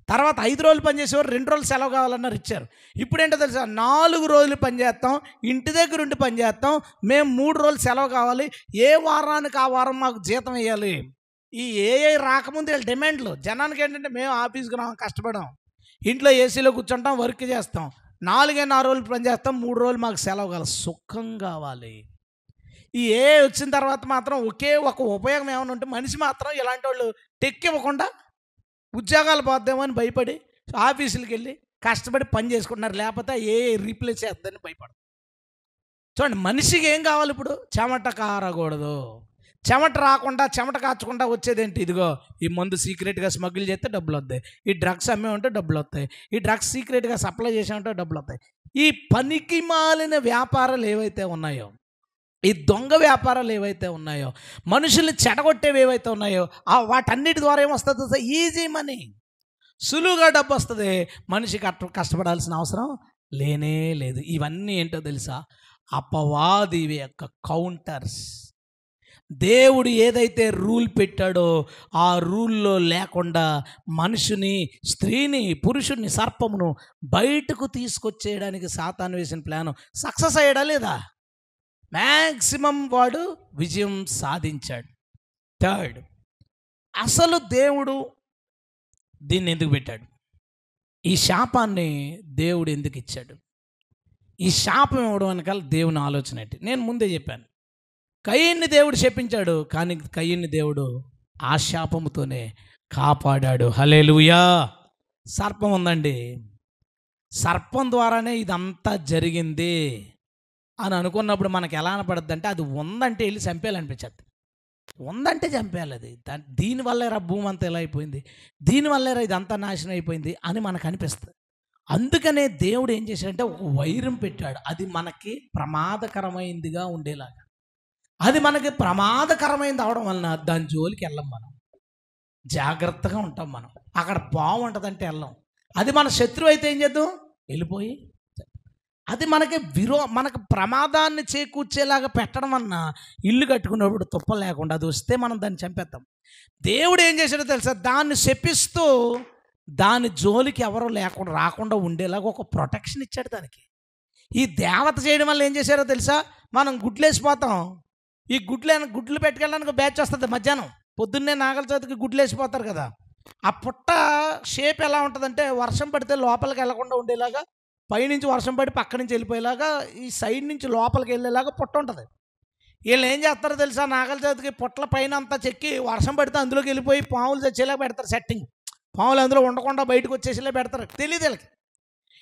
తర్వాత 5 రోజులు పని చేసేవారు, 2 రోజులు సెలవు కావాలన్నారు, ఇచ్చారు. ఇప్పుడు ఏంటో తెలుసా, 4 రోజులు పని చేస్తాం, ఇంటి దగ్గర ఉండి పని చేస్తాం, మేము 3 రోజులు సెలవు కావాలి, ఏ వారానికి ఆ వారం మాకు జీతం వేయాలి. ఈ ఏఐ రాకముందు వీళ్ళ డిమాండ్లు. జనానికి ఏంటంటే మేము ఆఫీస్కి రాం, కష్టపడాం, ఇంట్లో ఏసీలో కూర్చుంటాం, వర్క్ చేస్తాం, 4 రోజులు పని చేస్తాం, 3 రోజులు మాకు సెలవు కావాలి, సుఖం కావాలి. ఈ ఏఐ వచ్చిన తర్వాత మాత్రం ఒకే ఒక ఉపయోగం ఏమైనా ఉంటే, మనిషి మాత్రం ఇలాంటి వాళ్ళు టెక్ ఇవ్వకుండా ఉద్యోగాలు పోద్దామో అని భయపడి ఆఫీసులకు వెళ్ళి కష్టపడి పని చేసుకుంటున్నారు. లేకపోతే ఏఐ రీప్లేస్ చేద్దని భయపడదు. చూడండి, మనిషికి ఏం కావాలి ఇప్పుడు? చెమట కారకూడదు. చెమట రాకుండా, చెమట కాచకుండా వచ్చేదేంటి? ఇదిగో ఈ మందు సీక్రెట్గా స్మగ్గిల్ చేస్తే డబ్బులు వస్తాయి, ఈ డ్రగ్స్ అమ్మే ఉంటే డబ్బులు వస్తాయి, ఈ డ్రగ్స్ సీక్రెట్గా సప్లై చేసామంటే డబ్బులు వస్తాయి. ఈ పనికి మాలిన వ్యాపారాలు ఏవైతే ఉన్నాయో, ఈ దొంగ వ్యాపారాలు ఏవైతే ఉన్నాయో, మనుషుల్ని చెడగొట్టేవి ఏవైతే ఉన్నాయో, వాటన్నిటి ద్వారా ఏమొస్తుంది? ఈజీ మనీ, సులువుగా డబ్బు వస్తుంది. మనిషికి కష్టపడాల్సిన అవసరం లేనే లేదు. ఇవన్నీ ఏంటో తెలుసా? అపవాది యొక్క కౌంటర్స్. దేవుడు ఏదైతే రూల్ పెట్టాడో ఆ రూల్లో లేకుండా మనుషుని, స్త్రీని, పురుషుని, సర్పమును బయటకు తీసుకొచ్చేయడానికి సాతాను వేసిన ప్లాను సక్సెస్ అయ్యాడా లేదా? మ్యాక్సిమం వాడు విజయం సాధించాడు. థర్డ్, అసలు దేవుడు దీన్ని ఎందుకు పెట్టాడు? ఈ శాపాన్ని దేవుడు ఎందుకు ఇచ్చాడు? ఈ శాపం ఇవ్వడం వెనకాల దేవుని ఆలోచన ఏంటి? నేను ముందే చెప్పాను, కయీన్ని దేవుడు శపించాడు, కానీ కయీన్ని దేవుడు ఆ శాపముతోనే కాపాడాడు. హల్లెలూయా. సర్పం ఉందండి, సర్పం ద్వారానే ఇదంతా జరిగింది అని అనుకున్నప్పుడు మనకు ఎలా అనపడుద్ది అంటే, అది ఉందంటే వెళ్ళి చంపేయాలనిపించద్దు. ఉందంటే చంపేయాలి. అది దీనివల్లేరా భూమి అంతా ఎలా అయిపోయింది, దీనివల్లేరా ఇదంతా నాశనం అయిపోయింది అని మనకు అనిపిస్తుంది. అందుకనే దేవుడు ఏం చేశాడంటే ఒక వైరం పెట్టాడు, అది మనకి ప్రమాదకరమైందిగా ఉండేలాగా. అది మనకి ప్రమాదకరమైంది అవడం వలన దాని జోలికి వెళ్ళం, మనం జాగ్రత్తగా ఉంటాం. మనం అక్కడ పాము ఉంటుందంటే వెళ్ళం. అది మన శత్రువు అయితే ఏం చేద్దాం? వెళ్ళిపోయి అది మనకు ప్రమాదాన్ని చేకూర్చేలాగా పెట్టడం వలన ఇల్లు కట్టుకున్నప్పుడు తుప్ప లేకుండా అది వస్తే మనం దాన్ని చంపేస్తాం. దేవుడు ఏం చేశాడో తెలుసా? దాన్ని శపిస్తూ దాని జోలికి ఎవరో లేకుండా రాకుండా ఉండేలాగా ఒక ప్రొటెక్షన్ ఇచ్చాడు దానికి. ఈ దేవత చేయడం వల్ల ఏం చేశారో తెలుసా? మనం గుడ్లేసిపోతాం. ఈ గుడ్లు పెట్టుకెళ్ళడానికి బ్యాచ్ వస్తుంది మధ్యాహ్నం, పొద్దున్నే నాగల చవితికి గుడ్లు వేసిపోతారు కదా. ఆ పుట్ట షేప్ ఎలా ఉంటుందంటే, వర్షం పడితే లోపలికి వెళ్ళకుండా ఉండేలాగా, పైనుంచి వర్షం పడి పక్క నుంచి వెళ్ళిపోయేలాగా, ఈ సైడ్ నుంచి లోపలికి వెళ్ళేలాగా పుట్ట ఉంటుంది. వీళ్ళు ఏం చేస్తారో తెలుసా? నాగల చవితికి పుట్టల పైన అంతా చెక్కి వర్షం పడితే అందులోకి వెళ్ళిపోయి పాములు చచ్చేలా పెడతారు సెట్టింగ్. పాములు అందులో ఉండకుండా బయటకు వచ్చేసేలా పెడతారు. తెలియదు వీళ్ళకి.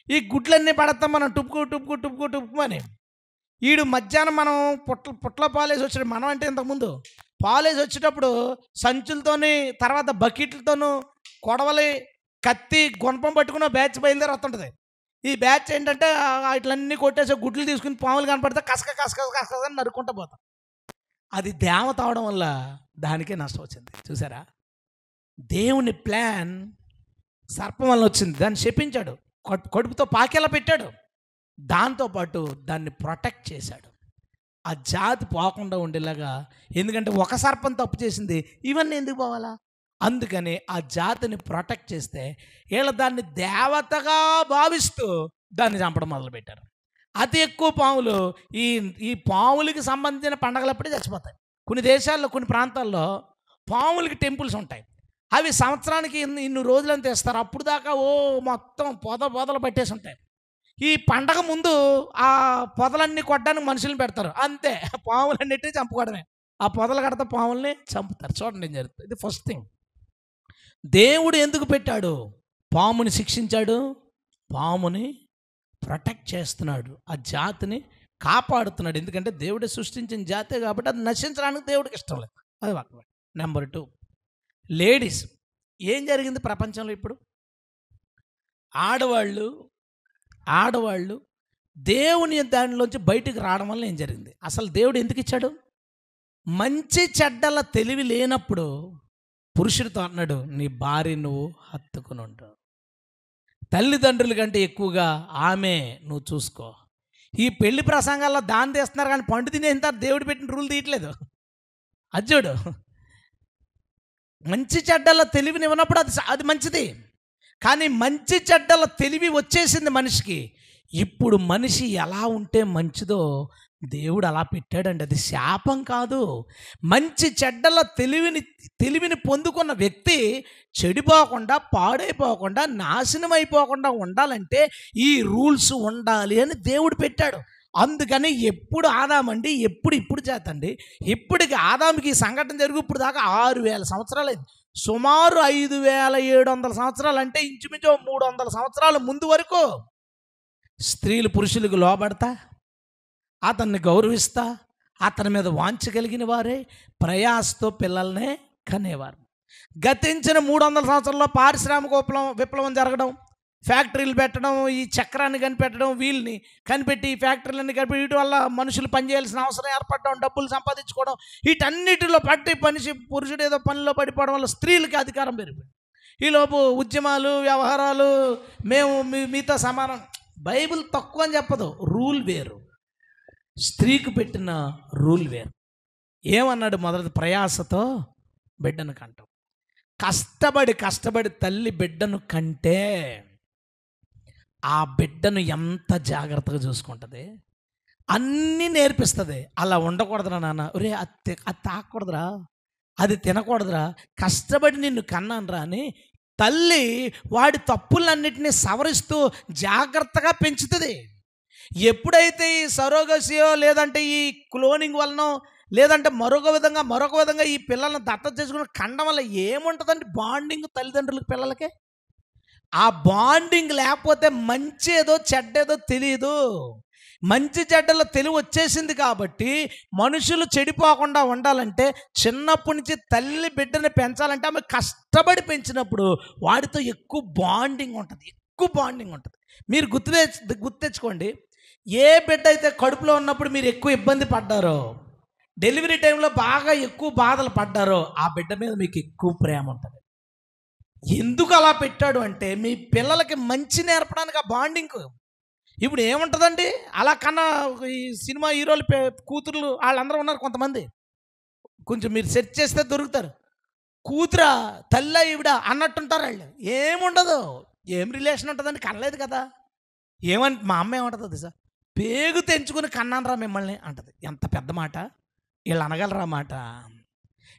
ఈ గుడ్లన్నీ పడతాం మనం, టుప్పుకు అని. ఈడు మధ్యాహ్నం మనం పుట్ల పాలేసి వచ్చాడు. మనం అంటే ఇంతకుముందు పాలేసి వచ్చేటప్పుడు సంచులతోని, తర్వాత బకెట్లతోనూ, కొడవలి, కత్తి, గుణపం పట్టుకున్న బ్యాచ్ బయలుదేరి వస్తుంటుంది. ఈ బ్యాచ్ ఏంటంటే ఇట్లన్నీ కొట్టేసి గుడ్లు తీసుకుని పాములు కనపడితే కసక అని నరుక్కుంటూ పోతాం. అది దేవత అవడం వల్ల దానికే నష్టం వచ్చింది. చూసారా? దేవుని ప్లాన్ సర్పం వల్ల వచ్చింది. దాన్ని శపించాడు, కడుపుతో పాకేలా పెట్టాడు, దాంతోపాటు దాన్ని ప్రొటెక్ట్ చేశాడు, ఆ జాతి పోకుండా ఉండేలాగా. ఎందుకంటే ఒక సర్పం తప్పు చేసింది, ఇవన్నీ ఎందుకు పోవాలా? అందుకని ఆ జాతిని ప్రొటెక్ట్ చేస్తే వీళ్ళు దాన్ని దేవతగా భావిస్తూ దాన్ని చంపడం మొదలుపెట్టారు. అతి ఎక్కువ పాములు ఈ పాములకి సంబంధించిన పండగలప్పుడే చచ్చిపోతాయి. కొన్ని దేశాల్లో, కొన్ని ప్రాంతాల్లో పాములకి టెంపుల్స్ ఉంటాయి. అవి సంవత్సరానికి ఇన్ని రోజులని తెస్తారు. అప్పుడు దాకా మొత్తం పొదలు పట్టేసి ఉంటాయి. ఈ పండగ ముందు ఆ పొదలన్నీ కొట్టడానికి మనుషులను పెడతారు, అంతే. పాములన్నిటిని చంపుకోవడమే. ఆ పొదలు కడితే పాముల్ని చంపుతారు. చూడండి ఏం జరుగుతుంది. ఇది ఫస్ట్ థింగ్. దేవుడు ఎందుకు పెట్టాడు? పాముని శిక్షించాడు, పాముని ప్రొటెక్ట్ చేస్తున్నాడు, ఆ జాతిని కాపాడుతున్నాడు. ఎందుకంటే దేవుడే సృష్టించిన జాతే కాబట్టి అది నశించడానికి దేవుడికి ఇష్టం లేదు. అది వాక్యం. Number 2, ladies. ఏం జరిగింది ప్రపంచంలో ఇప్పుడు? ఆడవాళ్ళు దేవుని దానిలోంచి బయటికి రావడం వల్ల ఏం జరిగింది? అసలు దేవుడు ఎందుకు ఇచ్చాడు? మంచి చెడ్డల తెలివి లేనప్పుడు పురుషుడితో అన్నాడు, నీ భార్య నువ్వు హత్తుకుని ఉంటావు, తల్లిదండ్రుల కంటే ఎక్కువగా ఆమె నువ్వు చూసుకో. ఈ పెళ్లి ప్రసంగాల్లో దాన్ని తీస్తున్నారు కానీ పండు తినేంత దేవుడు పెట్టిన రూల్ తీయట్లేదు. అజ్జుడు మంచి చెడ్డల తెలివిని ఇవ్వనప్పుడు అది మంచిది. కానీ మంచి చెడ్డల తెలివి వచ్చేసింది మనిషికి. ఇప్పుడు మనిషి ఎలా ఉంటే మంచిదో దేవుడు అలా పెట్టాడండి. అది శాపం కాదు. మంచి చెడ్డల తెలివిని పొందుకున్న వ్యక్తి చెడిపోకుండా, పాడైపోకుండా, నాశనం అయిపోకుండా ఉండాలంటే ఈ రూల్స్ ఉండాలి అని దేవుడు పెట్టాడు. అందుకని ఎప్పుడు ఆదామండి, ఇప్పుడు చేతండి, ఇప్పటికి ఆదాముకి ఈ సంఘటన జరిగి ఇప్పుడు దాకా 6000 సంవత్సరాలు అయింది. సుమారు 5700 సంవత్సరాలు, అంటే ఇంచుమించు 300 సంవత్సరాల ముందు వరకు స్త్రీలు పురుషులకు లోబడతా, అతన్ని గౌరవిస్తా, అతని మీద వాంఛ కలిగిన వారే ప్రయాసతో పిల్లల్నే కనేవారు. గతించిన 300 సంవత్సరాల్లో పారిశ్రామిక విప్లవం జరగడం, ఫ్యాక్టరీలు పెట్టడం, ఈ చక్రాన్ని కనిపెట్టడం, వీళ్ళని కనిపెట్టి ఈ ఫ్యాక్టరీలన్నీ కనిపెట్టి వీటి వల్ల మనుషులు పనిచేయాల్సిన అవసరం ఏర్పడడం, డబ్బులు సంపాదించుకోవడం, వీటన్నిటిలో పట్టి పురుషుడు ఏదో పనిలో పడిపోవడం వల్ల స్త్రీలకి అధికారం పెరిగిపోయింది. ఈలోపు ఉద్యమాలు, వ్యవహారాలు, మేము మీతో సమానం. బైబిల్ తక్కువ అని చెప్పదు, రూల్ వేరు, స్త్రీకి పెట్టిన రూల్ వేరు. ఏమన్నాడు? మొదటి ప్రయాసతో బిడ్డను కంటాం. కష్టపడి తల్లి బిడ్డను కంటే ఆ బిడ్డను ఎంత జాగ్రత్తగా చూసుకుంటుంది, అన్నీ నేర్పిస్తుంది. అలా ఉండకూడదురా నాన్న, ఒరే అది తాకూడదురా, అది తినకూడదురా, కష్టపడి నిన్ను కన్నానురా అని తల్లి వాడి తప్పులన్నిటినీ సవరిస్తూ జాగ్రత్తగా పెంచుతుంది. ఎప్పుడైతే ఈ సరోగసియో లేదంటే ఈ క్లోనింగ్ వలనో లేదంటే మరొక విధంగా ఈ పిల్లల్ని దత్తత చేసుకుని కండం వల్ల ఏముంటుందండి? బాండింగ్ తల్లిదండ్రులకు పిల్లలకే. ఆ బాండింగ్ లేకపోతే మంచి ఏదో చెడ్డేదో తెలియదు. మంచి చెడ్డల తెలివి వచ్చేసింది కాబట్టి మనుషులు చెడిపోకుండా ఉండాలంటే చిన్నప్పటి నుంచి తల్లి బిడ్డని పెంచాలంటే ఆమె కష్టపడి పెంచినప్పుడు వాడితో ఎక్కువ బాండింగ్ ఉంటుంది. మీరు గుర్తెచ్చుకోండి, ఏ బిడ్డ అయితే కడుపులో ఉన్నప్పుడు మీరు ఎక్కువ ఇబ్బంది పడ్డారో, డెలివరీ టైంలో బాగా ఎక్కువ బాధలు పడ్డారో, ఆ బిడ్డ మీద మీకు ఎక్కువ ప్రేమ ఉంటుంది. ఎందుకు అలా పెట్టాడు అంటే మీ పిల్లలకి మంచి నేర్పడానికి ఆ బాండింగ్. ఇప్పుడు ఏముంటుందండి, అలా కన్నా ఈ సినిమా హీరోలు కూతుర్లు వాళ్ళందరూ ఉన్నారు కొంతమంది, కొంచెం మీరు సెర్చ్ చేస్తే దొరుకుతారు. కూతురా తల్లి ఈవిడ అన్నట్టుంటారు వాళ్ళు. ఏముండదు, ఏం రిలేషన్ ఉంటుందండి, కనలేదు కదా. ఏమంటే మా అమ్మ ఏమంటుంది సార్, పేగు తెంచుకుని కన్నానరా మిమ్మల్ని అంటది. ఎంత పెద్ద మాట, వీళ్ళు అనగలరా మాట.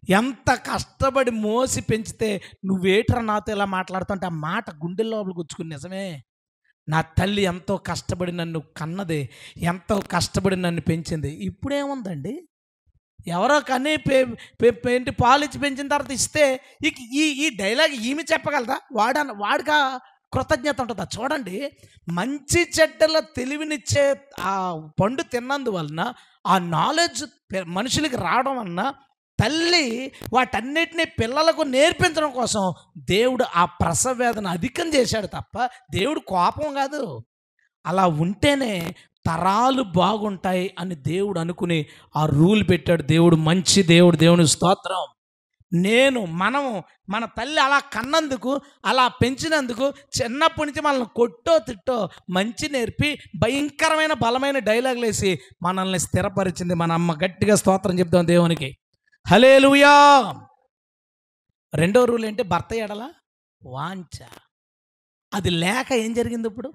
ఎంత కష్టపడి మోసి పెంచితే నువ్వేట్రా నాతో ఇలా మాట్లాడుతుంటే ఆ మాట గుండె లోపల గుచ్చుకుని, నిజమే నా తల్లి ఎంతో కష్టపడి నన్ను కన్నది, ఎంతో కష్టపడి నన్ను పెంచింది. ఇప్పుడేముందండి, ఎవరో కన్నీ ఏంటి పాలిచ్చి పెంచిన తర్వాత ఇస్తే ఈ డైలాగ్ ఈమె చెప్పగలదా? వాడికి కృతజ్ఞత ఉంటుందా? చూడండి, మంచి చెడ్డల తెలివినిచ్చే ఆ పండు తిన్నందువలన, ఆ నాలెడ్జ్ మనుషులకి రావడం వలన తల్లి వాటన్నిటినీ పిల్లలకు నేర్పించడం కోసం దేవుడు ఆ ప్రసవ వేదన అధికం చేశాడు తప్ప దేవుడు కోపం కాదు. అలా ఉంటేనే తరాలు బాగుంటాయి అని దేవుడు అనుకుని ఆ రూల్ పెట్టాడు. దేవుడు మంచి దేవుడు, దేవుని స్తోత్రం. మన తల్లి అలా కన్నందుకు, అలా పెంచినందుకు, చిన్నప్పటి నుంచి మనల్ని కొట్టో తిట్టో మంచి నేర్పి భయంకరమైన బలమైన డైలాగులు వేసి మనల్ని స్థిరపరిచింది మన అమ్మ. గట్టిగా స్తోత్రం చెప్తాం దేవునికి. హల్లెలూయా. రెండో రూల్ ఏంటి? భర్త ఎడల వాంఛ. అది లేక ఏం జరిగింది? ఇప్పుడు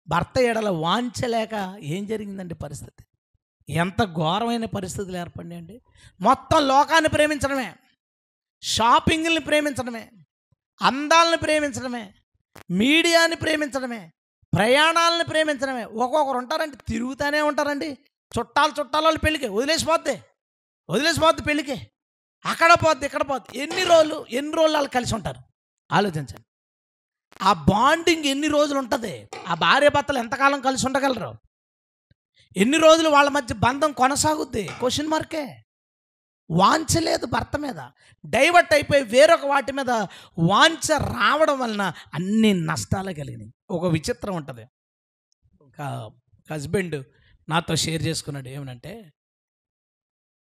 భర్త ఎడల వాంఛ లేక ఏం జరిగిందండి పరిస్థితి? ఎంత ఘోరమైన పరిస్థితులు ఏర్పడినాయండి. మొత్తం లోకాన్ని ప్రేమించడమే, షాపింగ్ని ప్రేమించడమే, అందాలను ప్రేమించడమే, మీడియాని ప్రేమించడమే, ప్రయాణాలను ప్రేమించడమే. ఒక్కొక్కరు ఉంటారండి, తిరుగుతూనే ఉంటారండి. చుట్టాలు వాళ్ళు పెళ్ళికి వదిలేసిపోద్ది పెళ్ళికి, అక్కడ పోద్ది ఇక్కడ పోద్ది. ఎన్ని రోజులు వాళ్ళు కలిసి ఉంటారు ఆలోచించండి. ఆ బాండింగ్ ఎన్ని రోజులు ఉంటుంది? ఆ భార్య భర్తలు ఎంతకాలం కలిసి ఉండగలరు? ఎన్ని రోజులు వాళ్ళ మధ్య బంధం కొనసాగుద్ది? క్వశ్చన్ మార్కే. వాంఛ లేదు భర్త మీద, డైవర్ట్ అయిపోయి వేరొక వాటి మీద వాంఛ రావడం వలన అన్ని నష్టాలే కలిగినాయి. ఒక విచిత్రం ఉంటుంది. ఒక హస్బెండ్ నాతో షేర్ చేసుకున్నాడు. ఏమనంటే,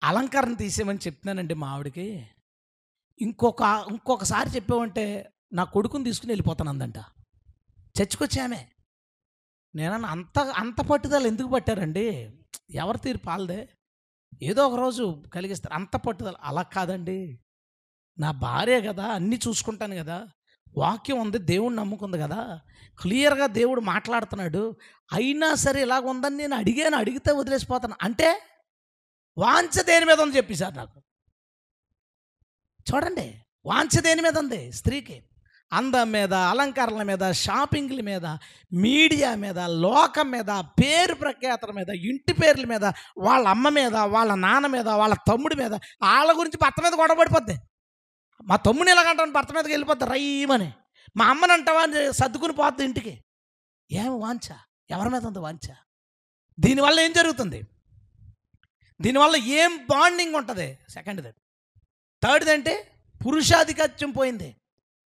అలంకరణ తీసేయమని చెప్తున్నానండి మా ఆవిడకి. ఇంకొకసారి చెప్పావంటే నా కొడుకుని తీసుకుని వెళ్ళిపోతాను అందంట. చచ్చికొచ్చామే. నేనన్నా అంత అంత పట్టుదల ఎందుకు పట్టారండి? ఎవరి తీరు పాలదే. ఏదో ఒక రోజు కలిగిస్తారు. అంత పట్టుదల అలా కాదండి. నా భార్య కదా, అన్నీ చూసుకుంటాను కదా, వాక్యం ఉంది, దేవుడిని నమ్ముకుంది కదా, క్లియర్గా దేవుడు మాట్లాడుతున్నాడు, అయినా సరే ఇలాగ ఉందని నేను అడిగితే వదిలేసిపోతాను అంటే వాంఛ దేని మీద ఉంది చెప్పేశారు నాకు. చూడండి, వాంఛ దేని మీద ఉంది స్త్రీకి? అందం మీద, అలంకరణల మీద, షాపింగ్ల మీద, మీడియా మీద, లోకం మీద, పేరు ప్రఖ్యాతల మీద, ఇంటి పేర్ల మీద, వాళ్ళ అమ్మ మీద, వాళ్ళ నాన్న మీద, వాళ్ళ తమ్ముడి మీద, వాళ్ళ గురించి భర్త మీద గొడవ పడిపోద్ది. మా తమ్ముని ఎలాగంటాను భర్త మీదకి వెళ్ళిపోద్ది రయ్యమని. మా అమ్మని అంటావా అని సర్దుకుని పోద్ది ఇంటికి. ఏమి వాంఛ? ఎవరి మీద ఉంది వాంఛ? దీనివల్ల ఏం జరుగుతుంది? దీనివల్ల ఏం బాండింగ్ ఉంటుంది? సెకండ్ది. థర్డ్ది అంటే పురుషాధిపత్యం పోయింది.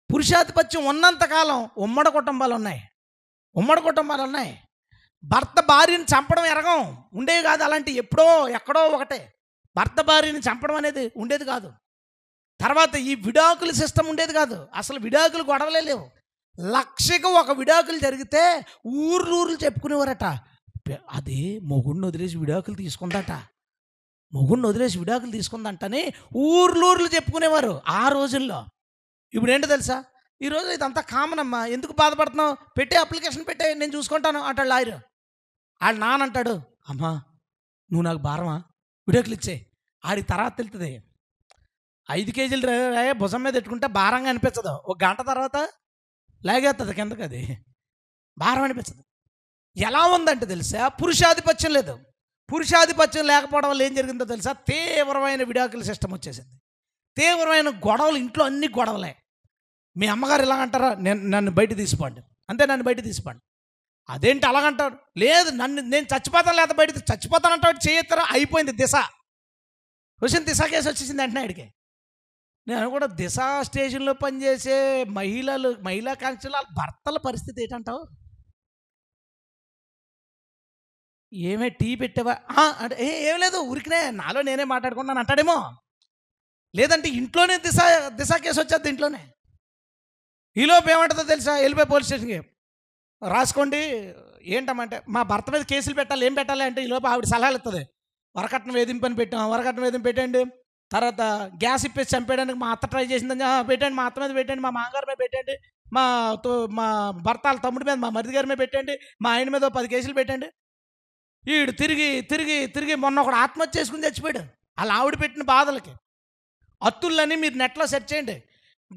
పురుషాధిపత్యం ఉన్నంతకాలం ఉమ్మడి కుటుంబాలు ఉన్నాయి. భర్త భార్యని చంపడం ఎరగం ఉండేవి కాదు. అలాంటి ఎక్కడో ఒకటే భర్త భార్యని చంపడం అనేది ఉండేది కాదు. తర్వాత ఈ విడాకుల సిస్టమ్ ఉండేది కాదు. అసలు విడాకులు గొడవలే లేవు. లక్షకు ఒక విడాకులు జరిగితే ఊర్లు చెప్పుకునేవారట, అది మొగుడిని వదిలేసి విడాకులు తీసుకుందంటని ఊర్లు చెప్పుకునేవారు ఆ రోజుల్లో. ఇప్పుడు ఏంటో తెలుసా? ఈరోజు ఇదంతా కామన్ అమ్మా. ఎందుకు బాధపడుతున్నావు? అప్లికేషన్ పెట్టే, నేను చూసుకుంటాను అంటాడు లాయర్. ఆడు నాన్న అంటాడు, అమ్మా నువ్వు నాకు భారమా, విడాకులు ఇచ్చే. ఆడికి తర్వాత తెలుస్తుంది 5 కేజీలు భుజం మీద పెట్టుకుంటే భారంగా అనిపించదు. ఒక గంట తర్వాత లాగేస్తుంది కిందకి, అది భారం అనిపించదు. ఎలా ఉందంటే తెలుసా? పురుషాధిపత్యం లేదు. పురుషాధిపత్యం లేకపోవడం వల్ల ఏం జరిగిందో తెలుసా? తీవ్రమైన విడాకుల సిస్టమ్ వచ్చేసింది. తీవ్రమైన గొడవలు, ఇంట్లో అన్ని గొడవలే. మీ అమ్మగారు ఇలాగంటారా, నన్ను బయట తీసుకోండి అంతే, నన్ను బయట తీసుకోండి. అదేంటి అలాగంటారు? లేదు, నేను చచ్చిపోతాను, లేదా బయట చచ్చిపోతానంటాడు. చేయెత్తరా, అయిపోయింది. దిశ కేసు వచ్చేసింది వెంటనే ఆడికి. నేను కూడా దిశ స్టేషన్లో పనిచేసే మహిళా కానిస్టేబుల్ భర్తల పరిస్థితి ఏంటంటావు? ఏమే టీ పెట్టావా అంటే ఏం లేదు, ఊరికినే నాలో నేనే మాట్లాడుకున్నాను అంటాడేమో. లేదంటే ఇంట్లోనే దిశ కేసు వచ్చేది ఇంట్లోనే. ఈలోపు ఏమంటుందో తెలుసా? వెళ్ళిపోయి పోలీస్ స్టేషన్కి రాసుకోండి. ఏంటమ్మంటే మా భర్త మీద కేసులు పెట్టాలి, ఏం పెట్టాలి అంటే ఈలోపు ఆవిడ సలహాలు ఇస్తుంది. వరకట్నం వేధింపని పెట్టాం, వరకట్నం వేధింపు పెట్టండి. తర్వాత గ్యాస్ ఇప్పేసి చంపేయడానికి మా అత్త ట్రై చేసిందని పెట్టండి, మా అత్త మీద పెట్టండి, మా మామగారి మీద పెట్టండి, మా భర్త వాళ్ళ తమ్ముడి మీద, మా మరిది గారి మీద పెట్టండి, మా ఆయన మీద 10 కేసులు పెట్టండి. వీడు తిరిగి మొన్న ఒకడు ఆత్మహత్య చేసుకుని చచ్చిపోయాడు అలా ఆవిడ పెట్టిన బాధలకి. అత్తులని మీరు నెట్లో సెర్చ్ చేయండి.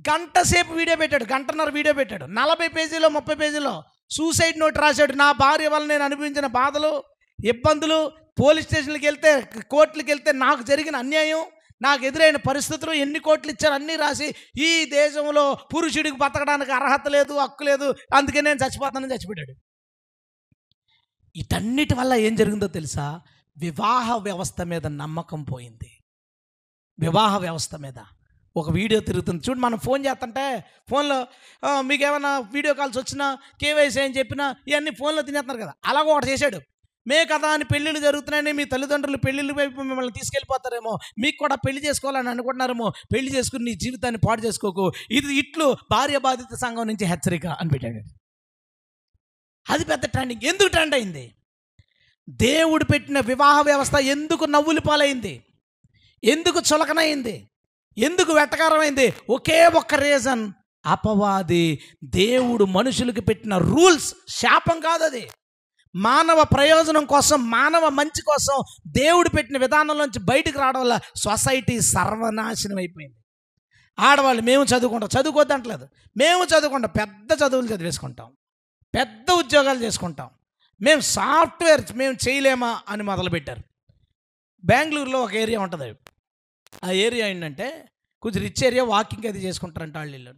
గంట సేపు వీడియో పెట్టాడు, 1.5 గంట వీడియో పెట్టాడు. 40 పేజీలో 30 పేజీలో సూసైడ్ నోట్ రాశాడు. నా భార్య వల్ల నేను అనుభవించిన బాధలు, ఇబ్బందులు, పోలీస్ స్టేషన్కి వెళ్తే, కోర్టులకు వెళ్తే నాకు జరిగిన అన్యాయం, నాకు ఎదురైన పరిస్థితులు, ఎన్ని కోట్లు ఇచ్చారు అన్నీ రాసి, ఈ దేశంలో పురుషుడికి బతకడానికి అర్హత లేదు, హక్కు లేదు, అందుకే నేను చచ్చిపోతానని చచ్చిపోయాడు. వీటన్నిటి వల్ల ఏం జరిగిందో తెలుసా? వివాహ వ్యవస్థ మీద నమ్మకం పోయింది. వివాహ వ్యవస్థ మీద ఒక వీడియో తిరుగుతుంది చూడు. మనం ఫోన్ చేస్తుంటే ఫోన్లో మీకు ఏమైనా వీడియో కాల్స్ వచ్చినా, కేవైసీ అని చెప్పినా ఇవన్నీ ఫోన్లో తినేస్తున్నారు కదా. అలాగ ఒకటి చేశాడు. మే కదా అని పెళ్ళిళ్ళు జరుగుతున్నాయని మీ తల్లిదండ్రులు పెళ్ళిళ్ళు వైపు మిమ్మల్ని తీసుకెళ్ళిపోతారేమో, మీకు కూడా పెళ్లి చేసుకోవాలని అనుకుంటున్నారేమో, పెళ్లి చేసుకుని నీ జీవితాన్ని పాడు చేసుకోకు, ఇట్లు భార్య బాధిత సంఘం నుంచి హెచ్చరిక అని పెట్టాడు. అది పెద్ద ట్రెండింగ్. ఎందుకు ట్రెండ్ అయింది? దేవుడు పెట్టిన వివాహ వ్యవస్థ ఎందుకు నవ్వులు పాలైంది? ఎందుకు చులకనైంది? ఎందుకు వెటకారమైంది? ఒకే ఒక్క రీజన్, అపవాది దేవుడు మనుషులకు పెట్టిన రూల్స్, శాపం కాదు అది, మానవ ప్రయోజనం కోసం, మానవ మంచి కోసం దేవుడు పెట్టిన విధానంలోంచి బయటకు రావడం వల్ల సొసైటీ సర్వనాశనం అయిపోయింది. ఆడవాళ్ళు మేము చదువుకోద్దంటలేదు, మేము చదువుకుంటాం, పెద్ద చదువులు చదివేసుకుంటాం, పెద్ద ఉద్యోగాలు చేసుకుంటాం, మేము సాఫ్ట్వేర్ మేము చేయలేమా అని మొదలుపెట్టారు. బెంగళూరులో ఒక ఏరియా ఉంటుంది. ఆ ఏరియా ఏంటంటే కొంచెం రిచ్ ఏరియా, వాకింగ్ అది చేసుకుంటారంట వాళ్ళు.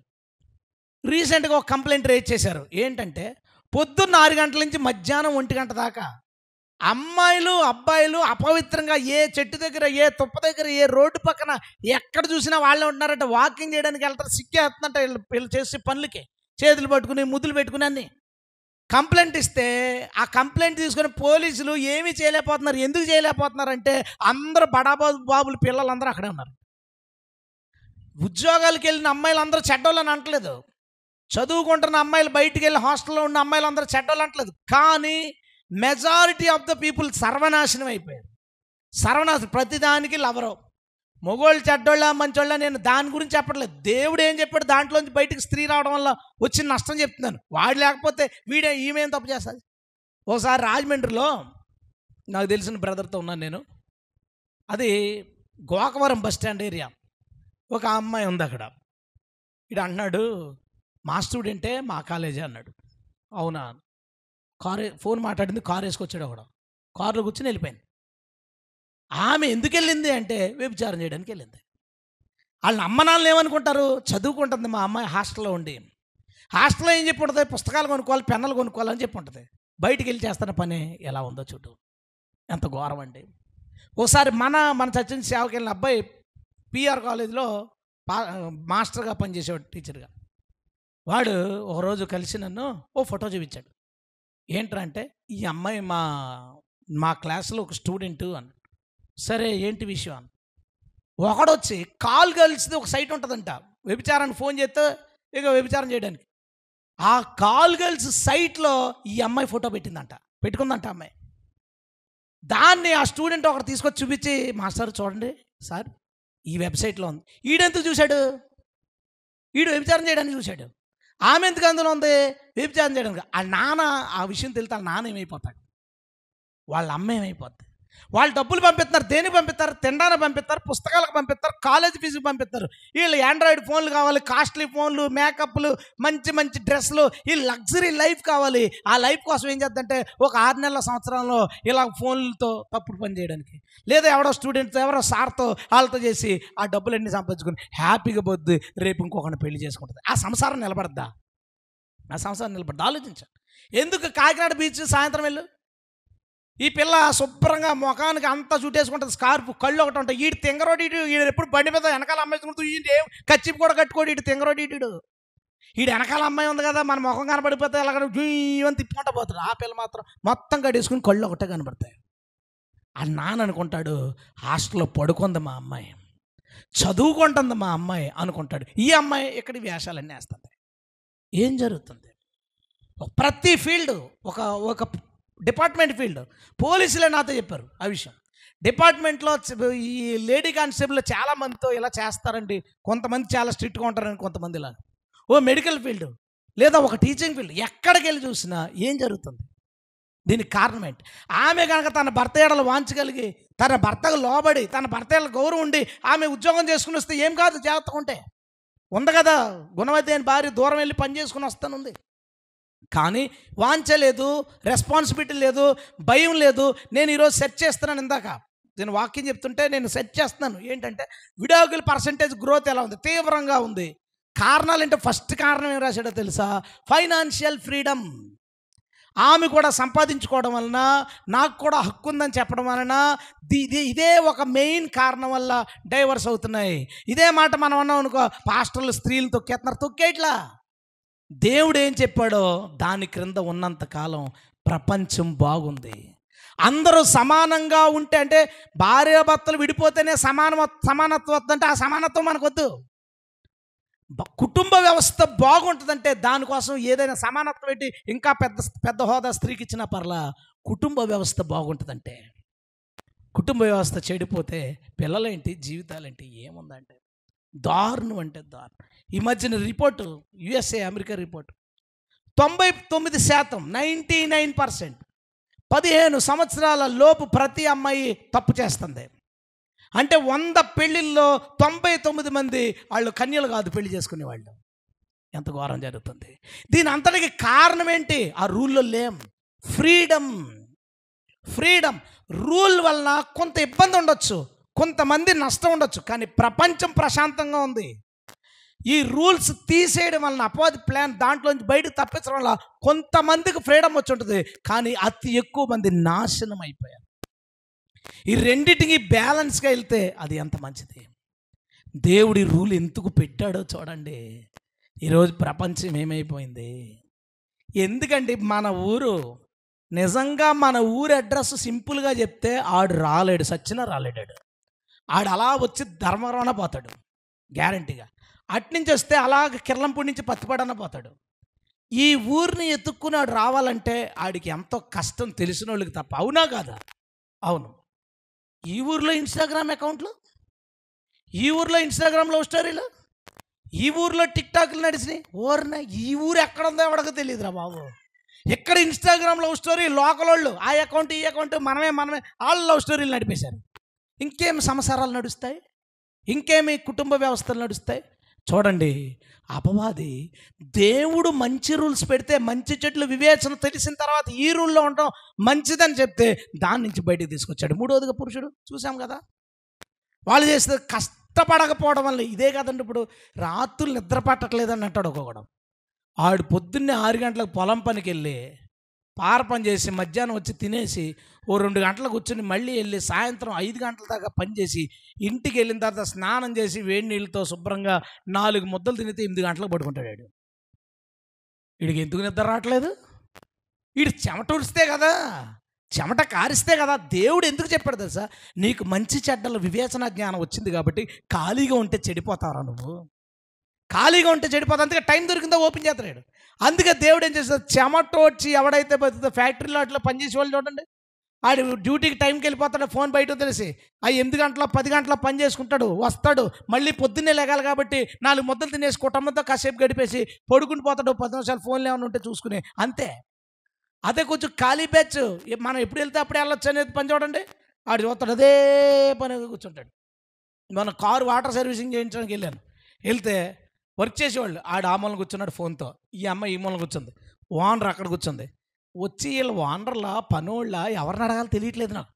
రీసెంట్గా ఒక కంప్లైంట్ రేజ్ చేశారు. ఏంటంటే పొద్దున్న 6 గంటల నుంచి మధ్యాహ్నం 1 గంట దాకా అమ్మాయిలు అబ్బాయిలు అపవిత్రంగా ఏ చెట్టు దగ్గర, ఏ తుప్ప దగ్గర, ఏ రోడ్డు పక్కన ఎక్కడ చూసినా వాళ్ళే ఉంటున్నారంటే. వాకింగ్ చేయడానికి వెళ్తారు, సిక్కేస్తుందంట వీళ్ళు చేసే పనులకి, చేతులు పట్టుకుని ముద్దులు పెట్టుకుని అన్నీ. కంప్లైంట్ ఇస్తే ఆ కంప్లైంట్ తీసుకుని పోలీసులు ఏమీ చేయలేకపోతున్నారు. ఎందుకు చేయలేకపోతున్నారంటే అందరూ బాబులు పిల్లలందరూ అక్కడే ఉన్నారు. ఉద్యోగాలకు వెళ్ళిన అమ్మాయిలు అందరూ చెడ్డోళ్ళని అంటలేదు, చదువుకుంటున్న అమ్మాయిలు బయటికి వెళ్ళి హాస్టల్లో ఉన్న అమ్మాయిలు అందరూ చెడ్డోళ్ళు అంటలేదు. కానీ మెజారిటీ ఆఫ్ ద పీపుల్ సర్వనాశనం అయిపోయారు. సర్వనాశనం. ప్రతిదానికి లవరు. మొగోళ్ళు చెడ్డోళ్ళ మంచోళ్ళ నేను దాని గురించి చెప్పట్లేదు. దేవుడు ఏం చెప్పాడు, దాంట్లోంచి బయటికి స్త్రీ రావడం వల్ల వచ్చిన నష్టం చెప్తున్నాను. వాడు లేకపోతే ఈమెం తప్పు చేస్తుంది. ఓసారి రాజమండ్రిలో నాకు తెలిసిన బ్రదర్తో ఉన్నాను నేను. అది గోకవరం బస్ స్టాండ్ ఏరియా. ఒక అమ్మాయి ఉంది అక్కడ. ఇడు అన్నాడు, మా స్టూడెంటే మా కాలేజీ అన్నాడు. అవునా? ఫోన్ మాట్లాడింది, కారు వేసుకొచ్చాడు. ఒకడు కారులో కూర్చొని వెళ్ళిపోయింది. ఆమె ఎందుకు వెళ్ళింది అంటే వ్యభిచారం చేయడానికి వెళ్ళింది. వాళ్ళ అమ్మ నాన్నలు ఏమనుకుంటారు, చదువుకుంటుంది మా అమ్మాయి హాస్టల్లో ఉండి. హాస్టల్లో ఏం చెప్పి ఉంటుంది, పుస్తకాలు కొనుక్కోవాలి, పెన్నులు కొనుక్కోవాలని చెప్పి ఉంటుంది. బయటికి వెళ్ళి చేస్తున్న పని ఎలా ఉందో చూడు, ఎంత ఘోరం అండి. ఓసారి మన చర్చిన సేవకి వెళ్ళిన అబ్బాయి పిఆర్ కాలేజీలో మాస్టర్గా పనిచేసేవాడు, టీచర్గా. వాడు ఒకరోజు కలిసి నన్ను ఓ ఫోటో చూపించాడు. ఏంట్రా అంటే, ఈ అమ్మాయి మా క్లాస్లో ఒక స్టూడెంటు అని. సరే ఏంటి విషయం అని. ఒకడొచ్చి కాల్ గర్ల్స్ది ఒక సైట్ ఉంటుందంట, వ్యభిచారాన్ని ఫోన్ చేస్తే ఇక వ్యభిచారం చేయడానికి. ఆ కాల్ గర్ల్స్ సైట్లో ఈ అమ్మాయి ఫోటో పెట్టిందంట, పెట్టుకుందంట అమ్మాయి. దాన్ని ఆ స్టూడెంట్ ఒకటి తీసుకొచ్చి చూపించి, మాస్టర్ చూడండి సార్ ఈ వెబ్సైట్లో ఉంది. ఈడెందుకు చూశాడు, ఈడు వ్యభిచారం చేయడానికి చూశాడు. ఆమె ఎందుకు అందులో ఉంది, వ్యభిచారం చేయడానికి. ఆ నాన్న ఆ విషయం తెలితే వాళ్ళ నాన్న ఏమైపోతాడు, వాళ్ళ అమ్మ ఏమైపోద్ది. వాళ్ళు డబ్బులు పంపిస్తున్నారు, దేనికి పంపిస్తారు, తినడానికి పంపిస్తారు, పుస్తకాలకు పంపిస్తారు, కాలేజ్ ఫీజుకి పంపిస్తారు. వీళ్ళు ఆండ్రాయిడ్ ఫోన్లు కావాలి, కాస్ట్లీ ఫోన్లు, మేకప్లు, మంచి మంచి డ్రెస్సులు, ఈ లగ్జరీ లైఫ్ కావాలి. ఆ లైఫ్ కోసం ఏం చేద్దంటే ఒక 6 నెలల సంవత్సరంలో ఇలా ఫోన్లతో తప్పుడు పని చేయడానికి, లేదా ఎవడో స్టూడెంట్తో ఎవరో సార్తో వాళ్ళతో చేసి ఆ డబ్బులన్నీ సంపాదించుకొని హ్యాపీగా పోద్ది. రేపు ఇంకొకరిని పెళ్లి చేసుకుంటుంది. ఆ సంసారం నిలబడద్దా? ఆ సంసారం నిలబడద్దా? ఆలోచించండి. ఎందుకు కాకినాడ బీచ్ సాయంత్రం వెళ్ళు, ఈ పిల్ల శుభ్రంగా ముఖానికి అంతా చుట్టేసుకుంటుంది, స్కార్ఫ్, కళ్ళు ఒకటి ఉంటాయి. ఈడు తింగరోడి, ఈడు ఎప్పుడు బండి మీద వెనకాల అమ్మేసుకుంటూ ఏం కచ్చిపు కూడా కట్టుకోడు. ఈడు తింగరోడి, ఈడు వెనకాల అమ్మాయి ఉంది కదా, మన ముఖం కనబడిపోతే ఎలా అని తిప్పుకుంటా పోతాడు. ఆ పిల్ల మాత్రం మొత్తం కట్టేసుకుని కళ్ళు ఒకటే కనబడతాయి. ఆ నాన్న అనుకుంటాడు, హాస్టల్లో పడుకుంది మా అమ్మాయి, చదువుకుంటుంది మా అమ్మాయి అనుకుంటాడు. ఈ అమ్మాయి ఇక్కడ వేషాలన్నీ వేస్తుంది. ఏం జరుగుతుంది? ప్రతి ఫీల్డ్ ఒక డిపార్ట్మెంట్ ఫీల్డ్. పోలీసులే నాతో చెప్పారు ఆ విషయం. డిపార్ట్మెంట్లో ఈ లేడీ కానిస్టేబుల్ చాలా మందితో ఇలా చేస్తారండి. కొంతమంది చాలా స్ట్రిక్ట్గా ఉంటారని, కొంతమంది ఇలా. మెడికల్ ఫీల్డ్ లేదా ఒక టీచింగ్ ఫీల్డ్, ఎక్కడికి వెళ్ళి చూసినా ఏం జరుగుతుంది? దీనికి కారణం ఏంటి? ఆమె కనుక తన భర్త ఏడలు వాంచగలిగి, తన భర్తకు లోబడి, తన భర్త ఏళ్ళ గౌరవం ఉండి ఆమె ఉద్యోగం చేసుకుని వస్తే ఏం కాదు, జాగ్రత్తగా ఉంటే ఉంది కదా. గుణవతి అని భార్య దూరం వెళ్ళి పని చేసుకుని వస్తానుంది. కానీ వాంఛ లేదు, రెస్పాన్సిబిలిటీ లేదు, భయం లేదు. నేను ఈరోజు సెర్చ్ చేస్తున్నాను, ఇందాక నేను వాక్యం చెప్తుంటే నేను సెర్చ్ చేస్తున్నాను. ఏంటంటే విడాకుల పర్సంటేజ్ గ్రోత్ ఎలా ఉంది? తీవ్రంగా ఉంది. కారణాలు అంటే ఫస్ట్ కారణం ఏం రాశాడో తెలుసా? Financial freedom. ఆమె కూడా సంపాదించుకోవడం వలన, నాకు కూడా హక్కు ఉందని చెప్పడం వలన, ఇదే ఒక మెయిన్ కారణం వల్ల డైవర్స్ అవుతున్నాయి. ఇదే మాట మనం అన్నాం అనుకో, పాస్టర్లు స్త్రీలు తొక్కేట్లా. దేవుడు ఏం చెప్పాడో దాని క్రింద ఉన్నంతకాలం ప్రపంచం బాగుంది. అందరూ సమానంగా ఉంటే, అంటే భార్యాభర్తలు విడిపోతేనే సమానత్వం వద్దంటే ఆ సమానత్వం మనకొద్దు. కుటుంబ వ్యవస్థ బాగుంటుందంటే దానికోసం ఏదైనా సమానత్వం పెట్టి ఇంకా పెద్ద హోదా స్త్రీకి ఇచ్చినా పర్లా. కుటుంబ వ్యవస్థ బాగుంటుందంటే, కుటుంబ వ్యవస్థ చెడిపోతే పిల్లలేంటి, జీవితాలేంటి, ఏముందంటే దారుణం అంటే దారుణం. ఈ మధ్యన రిపోర్టు, USA అమెరికా రిపోర్టు, 99% 99% 15 సంవత్సరాల లోపు ప్రతి అమ్మాయి తప్పు చేస్తుంది. అంటే 100 పెళ్ళిళ్ళలో 99 మంది వాళ్ళు కన్యలు కాదు, పెళ్లి చేసుకునేవాళ్ళు. ఎంత ఘోరం జరుగుతుంది. దీని అంతటికి కారణం ఏంటి? ఆ రూల్లో లేం. ఫ్రీడమ్ రూల్ వలన కొంత ఇబ్బంది ఉండొచ్చు, కొంతమంది నష్టం ఉండొచ్చు, కానీ ప్రపంచం ప్రశాంతంగా ఉంది. ఈ రూల్స్ తీసేయడం వలన, అపవాది ప్లాన్ దాంట్లోంచి బయటకు తప్పించడం వల్ల కొంతమందికి ఫ్రీడమ్ వచ్చి ఉంటుంది, కానీ అతి ఎక్కువ మంది నాశనం అయిపోయారు. ఈ రెండింటికి బ్యాలెన్స్గా వెళ్తే అది ఎంత మంచిది. దేవుడి రూల్ ఎందుకు పెట్టాడో చూడండి. ఈరోజు ప్రపంచం ఏమైపోయింది? ఎందుకండి మన ఊరు నిజంగా మన ఊరు అడ్రస్ సింపుల్గా చెప్తే ఆడు రాలేడు, సచ్చినా రాలేడాడు. ఆడు అలా వచ్చి ధర్మవరమన పోతాడు గ్యారంటీగా. అట్నుంచి వస్తే అలాగ కిర్లంపూడి నుంచి పత్తిపాడన పోతాడు. ఈ ఊరిని ఎత్తుక్కున్నాడు రావాలంటే ఆడికి ఎంతో కష్టం తెలిసిన వాళ్ళకి తప్ప. అవునా కాదా? అవును. ఈ ఊరిలో ఇన్స్టాగ్రామ్ అకౌంట్లు, ఈ ఊరిలో ఇన్స్టాగ్రామ్ లవ్ స్టోరీలు, ఈ ఊరిలో టిక్ టాక్లు నడిచినాయి. ఓర్నా ఈ ఊరు ఎక్కడ ఉందో ఎవడకు తెలియదురా బాబు. ఎక్కడ ఇన్స్టాగ్రామ్ లవ్ స్టోరీ, లోకల్ వాళ్ళు ఆ అకౌంట్ ఈ అకౌంట్ మనమే వాళ్ళు లవ్ స్టోరీలు నడిపేశారు. ఇంకేమి సంసారాలు నడుస్తాయి, ఇంకేమి కుటుంబ వ్యవస్థలు నడుస్తాయి. చూడండి, అపవాది దేవుడు మంచి రూల్స్ పెడితే, మంచి చెట్లు వివేచన తెలిసిన తర్వాత ఈ రూల్లో ఉండడం మంచిదని చెప్తే దాని నుంచి బయటికి తీసుకొచ్చాడు. మూడోదిగా పురుషుడు చూసాం కదా, వాళ్ళు చేస్తే కష్టపడకపోవడం వల్ల ఇదే కదండి. ఇప్పుడు రాత్రులు నిద్ర పట్టట్లేదని అంటాడు ఒక్కొక్కడు. ఆడు పొద్దున్నే 6 గంటలకు పొలం పనికి వెళ్ళి పార పని చేసి మధ్యాహ్నం వచ్చి తినేసి ఓ 2 గంటలకు కూర్చొని మళ్ళీ వెళ్ళి సాయంత్రం 5 గంటల దాకా పనిచేసి ఇంటికి వెళ్ళిన తర్వాత స్నానం చేసి వేడి నీళ్ళతో శుభ్రంగా 4 ముద్దలు తినితే 8 గంటలకు పడుకుంటాడు. వీడికి ఎందుకు నిద్ర రావట్లేదు? వీడు చెమట ఉడిస్తే కదా, చెమట కారిస్తే కదా. దేవుడు ఎందుకు చెప్పాడు తెలుసా? నీకు మంచి చెడ్డల వివేచన జ్ఞానం వచ్చింది కాబట్టి ఖాళీగా ఉంటే చెడిపోతావురా నువ్వు, ఖాళీగా ఉంటే చెడిపోతా. అందుకే టైం దొరికిందో ఓపెన్ చేస్తాడు. అందుకే దేవుడు ఏం చేస్తాడు? చెమట వచ్చి ఎవడైతే బతుకుతో ఫ్యాక్టరీలో అట్లా పనిచేసే వాళ్ళు చూడండి, ఆడు డ్యూటీకి టైంకి వెళ్ళిపోతాడు, ఫోన్ బయట తెలిసి ఆ 8 గంటల 10 గంటల పని చేసుకుంటాడు, వస్తాడు, మళ్ళీ పొద్దున్నే లెగాలి కాబట్టి 4 ముద్దలు తినేసి కుటుంబంతో కాసేపు గడిపేసి పడుకుని పోతాడు. 10 నిమిషాలు ఫోన్లు ఏమైనా ఉంటే చూసుకుని అంతే. అదే కొంచెం ఖాళీ బ్యాచ్, మనం ఎప్పుడు వెళ్తే అప్పుడే వెళ్ళొచ్చు అనేది పని చూడండి, ఆడు చూస్తాడు అదే పని కూర్చుంటాడు. మన కారు వాటర్ సర్వీసింగ్ చేయించడానికి వెళ్ళాను, వెళ్తే వర్క్ చేసేవాళ్ళు ఆడు ఆ మూలన కూర్చున్నాడు ఫోన్తో, ఈ అమ్మాయి ఈ మూలన కూర్చుంది, ఓనర్ అక్కడ కూర్చుంది. వచ్చి వీళ్ళు ఓనర్లా పనోళ్ళ ఎవరిని అడగాలో తెలియట్లేదు నాకు.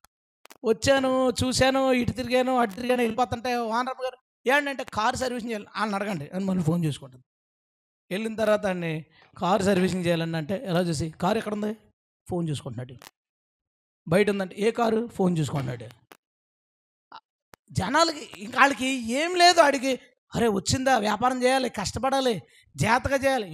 వచ్చాను, చూశాను, ఇటు తిరిగాను అటు తిరిగాను, వెళ్ళిపోతుంటే ఓనర్ గారు ఏంటంటే కారు సర్వీసింగ్ చేయాలి వాళ్ళని అడగండి అని మళ్ళీ ఫోన్ చేసుకుంటుంది. వెళ్ళిన తర్వాత అండి కారు సర్వీసింగ్ చేయాలని అంటే ఎలా చూసి కారు ఎక్కడ ఉంది ఫోన్ చూసుకుంటున్నాడు, బయట ఉందంటే ఏ కారు ఫోన్ చూసుకుంటున్నాడు. జనాలకి ఇంకా వాళ్ళకి ఏం లేదు, ఆడికి అరే వచ్చిందా వ్యాపారం చేయాలి, కష్టపడాలి, జాగ్రత్తగా చేయాలి,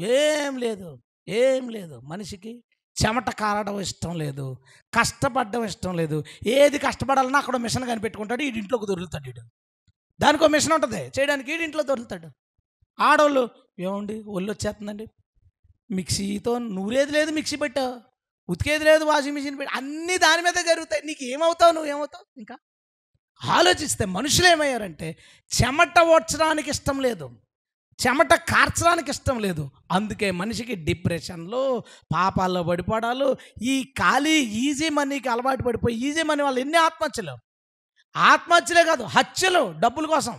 ఏం లేదు. మనిషికి చెమట కారడం ఇష్టం లేదు, కష్టపడడం ఇష్టం లేదు. ఏది కష్టపడాలన్నా అక్కడ మిషన్ కనిపెట్టుకుంటాడు, ఈ ఇంట్లోకి దొరుకుతాడు. వీడు దానికి ఒక మిషన్ ఉంటుంది చేయడానికి, ఈ ఇంట్లో దొరుకుతాడు. ఆడవాళ్ళు ఏమండి ఒళ్ళు వచ్చేస్తుందండి, మిక్సీతో నూరేది లేదు, మిక్సీ పెట్టావు, ఉతికేది లేదు, వాషింగ్ మిషన్ పెట్టి, అన్నీ దాని మీద జరుగుతాయి. నీకు ఏమవుతావు, నువ్వేమవుతావు? ఇంకా ఆలోచిస్తే మనుషులు ఏమయ్యారంటే చెమట ఓడ్చడానికి ఇష్టం లేదు, చెమట కార్చడానికి ఇష్టం లేదు. అందుకే మనిషికి డిప్రెషన్లు, పాపాల్లో పడిపోవడాలు, ఈ ఖాళీ ఈజీ మనీకి అలవాటు పడిపోయి ఈజీ మనీ వాళ్ళు ఎన్ని ఆత్మహత్యలే కాదు హత్యలు డబ్బుల కోసం.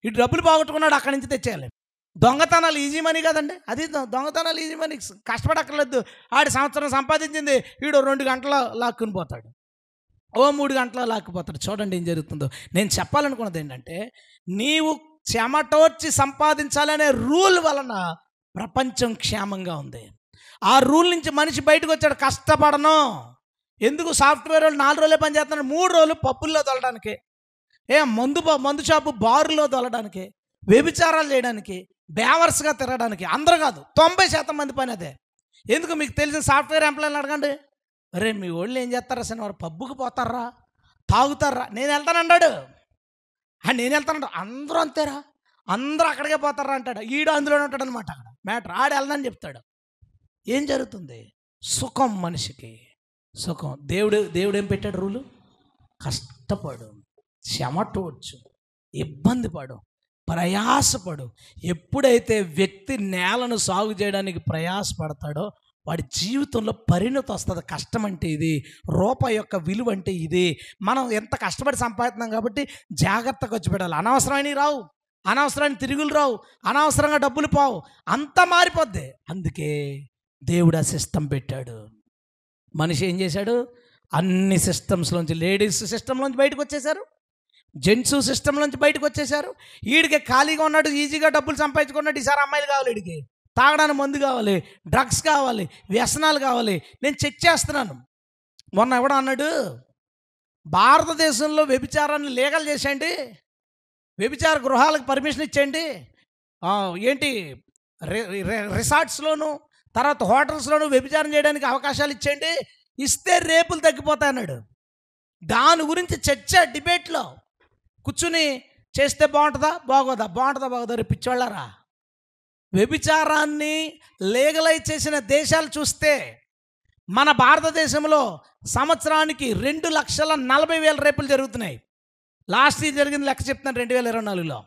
ఇటు డబ్బులు పోగొట్టుకున్నాడు, అక్కడి నుంచి తెచ్చేయాలి. దొంగతనాలు ఈజీ మనీ కదండి, అది దొంగతనాలు ఈజీ మనీ, కష్టపడక్కర్లేదు. ఆడి సంవత్సరం సంపాదించింది వీడు 2 గంటల లాక్కుని పోతాడు, ఓ 3 గంటల లాక్కుపోతాడు. చూడండి ఏం జరుగుతుందో. నేను చెప్పాలనుకున్నది ఏంటంటే, నీవు చెమటోర్చి సంపాదించాలనే రూల్ వలన ప్రపంచం క్షేమంగా ఉంది. ఆ రూల్ నుంచి మనిషి బయటకు వచ్చాడు. కష్టపడను ఎందుకు? సాఫ్ట్వేర్ వాళ్ళు 4 రోజులే పని చేస్తున్నాడు, 3 రోజులు పప్పుల్లో తొలడానికి, మందు షాపు బారులో తొలడానికి, వ్యభిచారాలు చేయడానికి, బేవర్స్గా తిరగడానికి. అందరూ కాదు, 90% మంది పని అదే. ఎందుకు? మీకు తెలిసిన సాఫ్ట్వేర్ ఎంప్లాయీలు అడగండి, అరే మీ వాళ్ళు ఏం చేస్తారా శనివారు పబ్బుకి పోతారా, తాగుతారా? నేను వెళ్తానన్నాడు, నేను వెళ్తానంటాడు. అందరూ అంతేరా, అందరూ అక్కడికే పోతారా అంటాడు. ఈడు అందులోనే ఉంటాడు అనమాట. అక్కడ మ్యాటర్ ఆడు వెళ్దాని చెప్తాడు. ఏం జరుగుతుంది? సుఖం, మనిషికి సుఖం. దేవుడు ఏం పెట్టాడు రూలు? కష్టపడు, చెమటోడ్చు, ఇబ్బంది పడు, ప్రయాసపడు. ఎప్పుడైతే వ్యక్తి నేలను సాగు చేయడానికి ప్రయాసపడతాడో వాడి జీవితంలో పరిణతి వస్తుంది. కష్టం అంటే ఇది, రూపాయి యొక్క విలువ అంటే ఇది. మనం ఎంత కష్టపడి సంపాదిస్తున్నాం కాబట్టి జాగ్రత్తగా ఖర్చు పెట్టాలి. అనవసరమైనవి రావు, అనవసరమైన తిరుగులు రావు, అనవసరంగా డబ్బులు పోవు, అంతా మారిపోద్ది. అందుకే దేవుడు ఆ సిస్టమ్ పెట్టాడు. మనిషి ఏం చేశాడు? అన్ని సిస్టమ్స్లోంచి, లేడీస్ సిస్టంలోంచి బయటకు వచ్చేసారు, జెంట్స్ సిస్టంలోంచి బయటకు వచ్చేసారు. వీడికి ఖాళీగా ఉన్నాడు, ఈజీగా డబ్బులు సంపాదించుకున్నాడు. ఈసారి అమ్మాయిలు కావాలి, వీడికి తాగడానికి మందు కావాలి, డ్రగ్స్ కావాలి, వ్యసనాలు కావాలి. నేను చెక్ చేస్తున్నాను. మొన్న ఎవడో అన్నాడు, భారతదేశంలో వ్యభిచారాన్ని లీగల్ చేసేయండి, వ్యభిచార గృహాలకు పర్మిషన్ ఇచ్చేయండి, ఏంటి రిసార్ట్స్లోను, తర్వాత హోటల్స్లోనూ వ్యభిచారం చేయడానికి అవకాశాలు ఇచ్చేయండి, ఇస్తే రేపులు తగ్గిపోతాయి అన్నాడు. దాని గురించి చర్చ, డిబేట్లో కూర్చుని చేస్తే బాగుంటుందా బాగోదా, బాగుంటుందా బాగోదా. రేపు పిచ్చోళ్ళారా, వ్యభిచారాన్ని లీగలైజ్ చేసిన దేశాలు చూస్తే మన భారతదేశంలో సంవత్సరానికి 2,40,000 రేపులు జరుగుతున్నాయి. లాస్ట్ ఇయర్ జరిగింది లెక్క చెప్తున్నాను, 2024లో.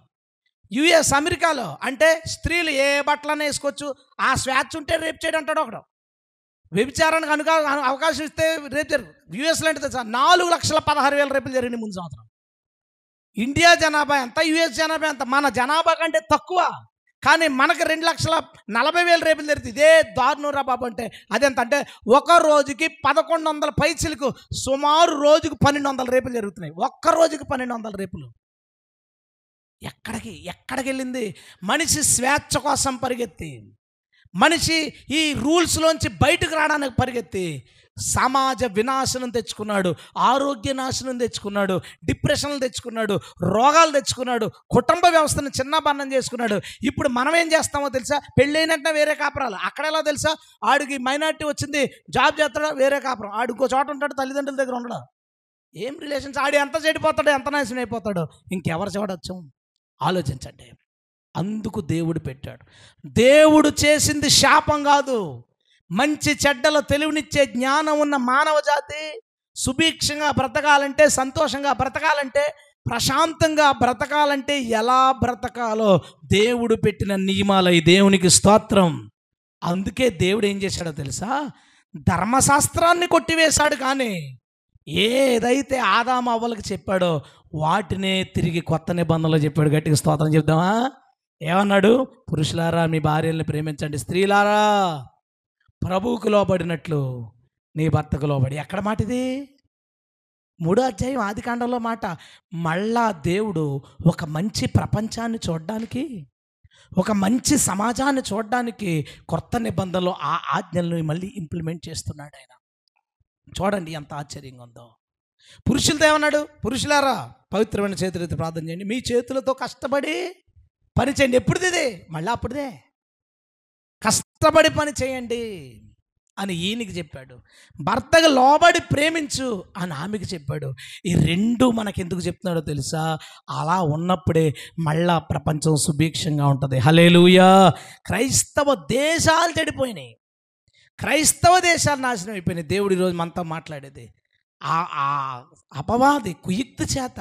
యుఎస్, అమెరికాలో అంటే స్త్రీలు ఏ బట్టలనే వేసుకోవచ్చు, ఆ స్వేచ్ఛ ఉంటే రేపు చేయడం అంటాడు ఒకడు. వ్యభిచారానికి అవకాశం ఇస్తే రేపు జరుగు. యుఎస్లో అంటే 4,16,000 రేపులు జరిగినాయి ముందు సంవత్సరం. ఇండియా జనాభా ఎంత, యుఎస్ జనాభా ఎంత, మన జనాభా కంటే తక్కువ. కానీ మనకు 2,40,000 రేపులు జరుగుతుంది. ఇదే దారుణం రా బాబు. అంటే అదెంత అంటే ఒక రోజుకి 1,100 పైచిలకు, సుమారు రోజుకు 1,200 రేపులు జరుగుతున్నాయి. ఒక్క రోజుకి 1,200 రేపులు. ఎక్కడికి వెళ్ళింది మనిషి? స్వేచ్ఛ కోసం పరిగెత్తి, మనిషి ఈ రూల్స్లోంచి బయటకు రావడానికి పరిగెత్తి సమాజ వినాశనం తెచ్చుకున్నాడు, ఆరోగ్య నాశనం తెచ్చుకున్నాడు, డిప్రెషన్లు తెచ్చుకున్నాడు, రోగాలు తెచ్చుకున్నాడు, కుటుంబ వ్యవస్థను చిన్నబన్నం చేసుకున్నాడు. ఇప్పుడు మనం ఏం చేస్తామో తెలుసా? పెళ్ళైనట్టే వేరే కాపురాలు. అక్కడ ఎలా తెలుసా? ఆడికి మైనారిటీ వచ్చింది, జాబ్ చేస్తాడో వేరే కాపురం, ఆడు ఇంకో చోట ఉంటాడు, తల్లిదండ్రుల దగ్గర ఉండడు. ఏం రిలేషన్స్? ఆడు ఎంత చెడిపోతాడో, ఎంత నాశనం అయిపోతాడో ఇంకెవరు చూడొచ్చు? ఆలోచించండి. అందుకు దేవుడు పెట్టాడు. దేవుడు చేసింది శాపం కాదు. మంచి చెడ్డల తెలివినిచ్చే జ్ఞానం ఉన్న మానవ జాతి సుభిక్షంగా బ్రతకాలంటే, సంతోషంగా బ్రతకాలంటే, ప్రశాంతంగా బ్రతకాలంటే ఎలా బ్రతకాలో దేవుడు పెట్టిన నియమాలు. ఈ దేవునికి స్తోత్రం. అందుకే దేవుడు ఏం చేశాడో తెలుసా? ధర్మశాస్త్రాన్ని కొట్టివేశాడు, కానీ ఏదైతే ఆదాము అవ్వలకు చెప్పాడో వాటినే తిరిగి కొత్త నిబంధనలో చెప్పాడు. గట్టిగా స్తోత్రం చెప్దామా? ఏమన్నాడు? పురుషులారా మీ భార్యల్ని ప్రేమించండి, స్త్రీలారా ప్రభువుకు లోబడినట్లు నీ భర్తకు లోబడి. ఎక్కడ మాట ఇది? 3వ అధ్యాయం ఆదికాండంలో మాట. మళ్ళా దేవుడు ఒక మంచి ప్రపంచాన్ని చూడడానికి, ఒక మంచి సమాజాన్ని చూడడానికి కొత్త నిబంధనలో ఆ ఆజ్ఞలను మళ్ళీ ఇంప్లిమెంట్ చేస్తున్నాడు ఆయన. చూడండి ఎంత ఆశ్చర్యంగా ఉందో. పురుషులతో ఏమన్నాడు? పురుషులారా పవిత్రమైన చేతులతో ప్రార్థన చేయండి, మీ చేతులతో కష్టపడి పని చేయండి. ఎప్పుడుది ఇది? మళ్ళీ అప్పుడుదే. కష్టపడి పని చేయండి అని ఈయనకి చెప్పాడు. భర్తకు లోబడి ప్రేమించు అని ఆమెకి చెప్పాడు. ఈ రెండు మనకెందుకు చెప్తున్నాడో తెలుసా? అలా ఉన్నప్పుడే మళ్ళా ప్రపంచం సుభిక్షంగా ఉంటుంది. హల్లెలూయా. క్రైస్తవ దేశాలు చెడిపోయినాయి, క్రైస్తవ దేశాలు నాశనం అయిపోయినాయి. దేవుడు ఈరోజు మనతో మాట్లాడేది ఆ అపవాది కుయుక్తి చేత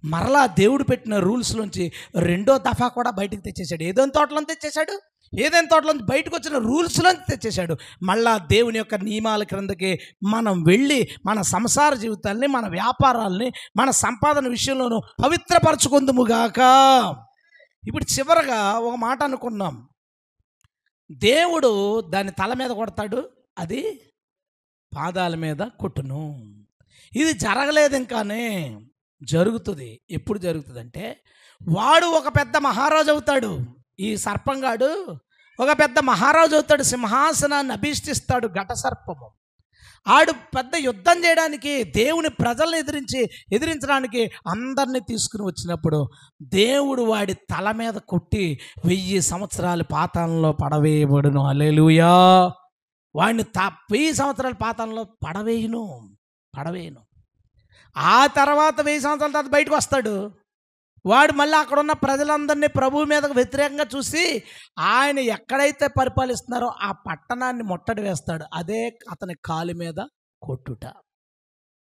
మరలా దేవుడు పెట్టిన రూల్స్లోంచి 2వ దఫా కూడా బయటకు తెచ్చేశాడు. ఏదైనా తోటలో తెచ్చేశాడు, ఏదైనా తోటలో బయటకు వచ్చిన రూల్స్లోంచి తెచ్చేశాడు. మళ్ళా దేవుని యొక్క నియమాల క్రిందకి మనం వెళ్ళి మన సంసార జీవితాల్ని, మన వ్యాపారాల్ని, మన సంపాదన విషయంలోనూ పవిత్రపరచుకుందుముగాక. ఇప్పుడు చివరగా ఒక మాట అనుకున్నాం, దేవుడు దాని తల మీద కొడతాడు, అది పాదాల మీద కొట్టును. ఇది జరగలేదు ఇంకానే, జరుగుతుంది. ఎప్పుడు జరుగుతుంది అంటే వాడు ఒక పెద్ద మహారాజు అవుతాడు. ఈ సర్పంగాడు ఒక పెద్ద మహారాజు అవుతాడు, సింహాసనాన్ని అభిష్టిస్తాడు, ఘట సర్పము. ఆడు పెద్ద యుద్ధం చేయడానికి, దేవుని ప్రజలను ఎదిరించడానికి అందరినీ తీసుకుని వచ్చినప్పుడు దేవుడు వాడి తల మీద కొట్టి 1000 సంవత్సరాలు పాతాళంలో పడవేయబడును. హల్లెలూయా. వాడిని 1000 సంవత్సరాల పాతాళంలో పడవేయను. ఆ తర్వాత 1000 సంవత్సరాల తర్వాత బయటకు వస్తాడు. వాడు మళ్ళీ అక్కడ ఉన్న ప్రజలందరినీ ప్రభువు మీద వ్యతిరేకంగా చూసి ఆయన ఎక్కడైతే పరిపాలిస్తున్నారో ఆ పట్టణాన్ని ముట్టడి వేస్తాడు. అదే అతని కాలు మీద కొట్టుట.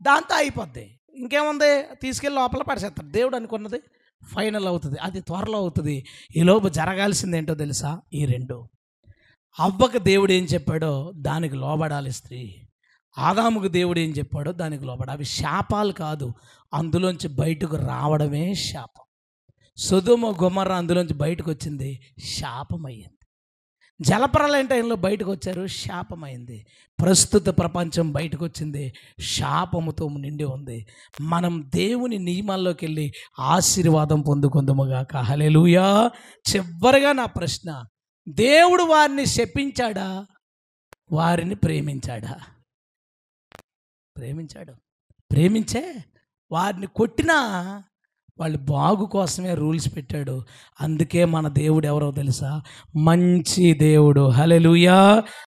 దాంతో అయిపోద్ది. ఇంకేముంది? తీసుకెళ్ళి లోపల పడిచేస్తాడు. దేవుడు అనుకున్నది ఫైనల్ అవుతుంది, అది త్వరలో అవుతుంది. ఈలోపు జరగాల్సింది ఏంటో తెలుసా? ఈ 2. అవ్వకు దేవుడు ఏం చెప్పాడో దానికి లోబడాలి స్త్రీ. ఆదాముకు దేవుడు ఏం చెప్పాడో దానికి లోబడాలి. అవి శాపాలు కాదు, అందులోంచి బయటకు రావడమే శాపం. సొదొమ గొమొర్రా అందులోంచి బయటకు వచ్చింది, శాపమయ్యింది. జలప్రలయం టైంలో బయటకు వచ్చారు, శాపమైంది. ప్రస్తుత ప్రపంచం బయటకు వచ్చింది, శాపముతో నిండి ఉంది. మనం దేవుని నియమాల్లోకి వెళ్ళి ఆశీర్వాదం పొందుకుందుముగాక. హల్లెలూయా. చివరిగా నా ప్రశ్న, దేవుడు వారిని శపించాడా, వారిని ప్రేమించాడా? ప్రేమించాడు. ప్రేమించే వారిని కొట్టినా వాళ్ళు బాగు కోసమే రూల్స్ పెట్టాడు. అందుకే మన దేవుడు ఎవరో తెలుసా? మంచి దేవుడు. హల్లెలూయా.